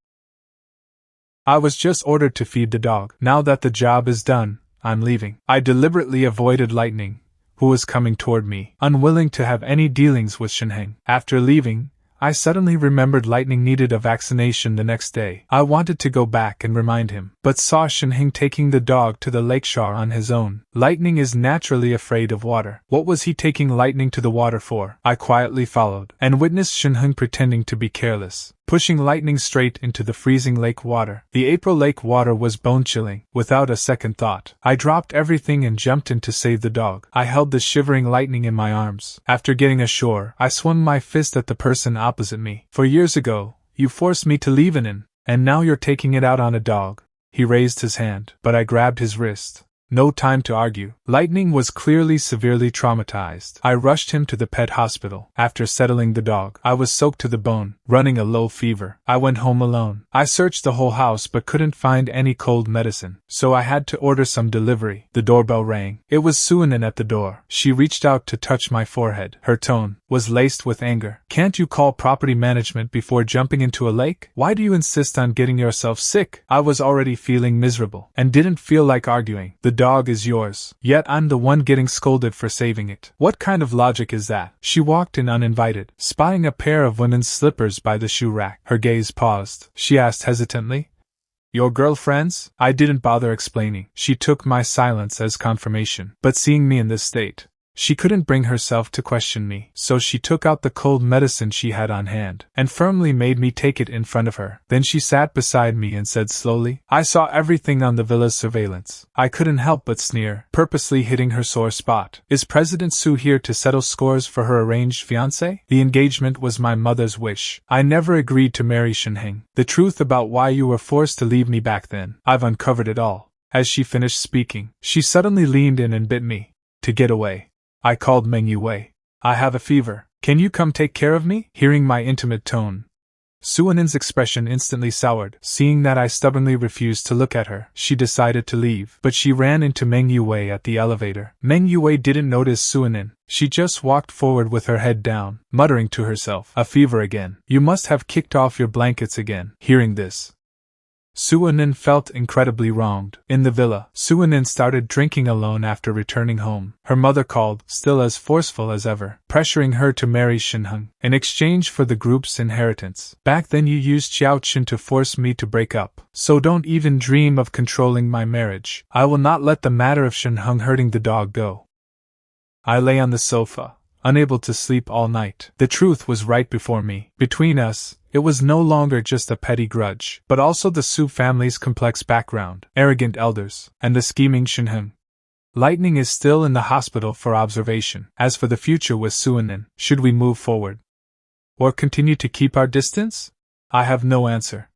I was just ordered to feed the dog. Now that the job is done, I'm leaving." I deliberately avoided Lightning, who was coming toward me, unwilling to have any dealings with Shen Heng. After leaving, I suddenly remembered Lightning needed a vaccination the next day. I wanted to go back and remind him, but saw Shen Heng taking the dog to the lakeshore on his own. Lightning is naturally afraid of water. What was he taking Lightning to the water for? I quietly followed, and witnessed Shen Heng pretending to be careless, pushing Lightning straight into the freezing lake water. The April lake water was bone-chilling. Without a second thought, I dropped everything and jumped in to save the dog. I held the shivering Lightning in my arms. After getting ashore, I swung my fist at the person opposite me. "For years ago, you forced me to leave an inn, and now you're taking it out on a dog." He raised his hand, but I grabbed his wrist. No time to argue. Lightning was clearly severely traumatized. I rushed him to the pet hospital. After settling the dog, I was soaked to the bone, running a low fever. I went home alone. I searched the whole house but couldn't find any cold medicine, so I had to order some delivery. The doorbell rang. It was Suanin at the door. She reached out to touch my forehead. Her tone was laced with anger. "Can't you call property management before jumping into a lake? Why do you insist on getting yourself sick?" I was already feeling miserable, and didn't feel like arguing. "The dog is yours, yet I'm the one getting scolded for saving it. What kind of logic is that?" She walked in uninvited, spying a pair of women's slippers by the shoe rack. Her gaze paused. She asked hesitantly, "Your girlfriends?" I didn't bother explaining. She took my silence as confirmation. But seeing me in this state, she couldn't bring herself to question me, so she took out the cold medicine she had on hand, and firmly made me take it in front of her. Then she sat beside me and said slowly, "I saw everything on the villa's surveillance." I couldn't help but sneer, purposely hitting her sore spot. "Is President Su here to settle scores for her arranged fiancé? The engagement was my mother's wish. I never agreed to marry Shen Heng. The truth about why you were forced to leave me back then, I've uncovered it all." As she finished speaking, she suddenly leaned in and bit me. To get away, I called Meng Yue. "I have a fever. Can you come take care of me?" Hearing my intimate tone, Suanin's expression instantly soured. Seeing that I stubbornly refused to look at her, she decided to leave, but she ran into Meng Yue at the elevator. Meng Yue didn't notice Suanin. She just walked forward with her head down, muttering to herself, "A fever again. You must have kicked off your blankets again." Hearing this, Suanin felt incredibly wronged. In the villa, Suanin started drinking alone after returning home. Her mother called, still as forceful as ever, pressuring her to marry Shen Heng in exchange for the group's inheritance. "Back then you used Qiao Chen to force me to break up, so don't even dream of controlling my marriage. I will not let the matter of Shen Heng hurting the dog go." I lay on the sofa, unable to sleep all night. The truth was right before me. Between us, it was no longer just a petty grudge, but also the Su family's complex background, arrogant elders, and the scheming Shen Heng. Lightning is still in the hospital for observation. As for the future with Suanin, should we move forward or continue to keep our distance? I have no answer.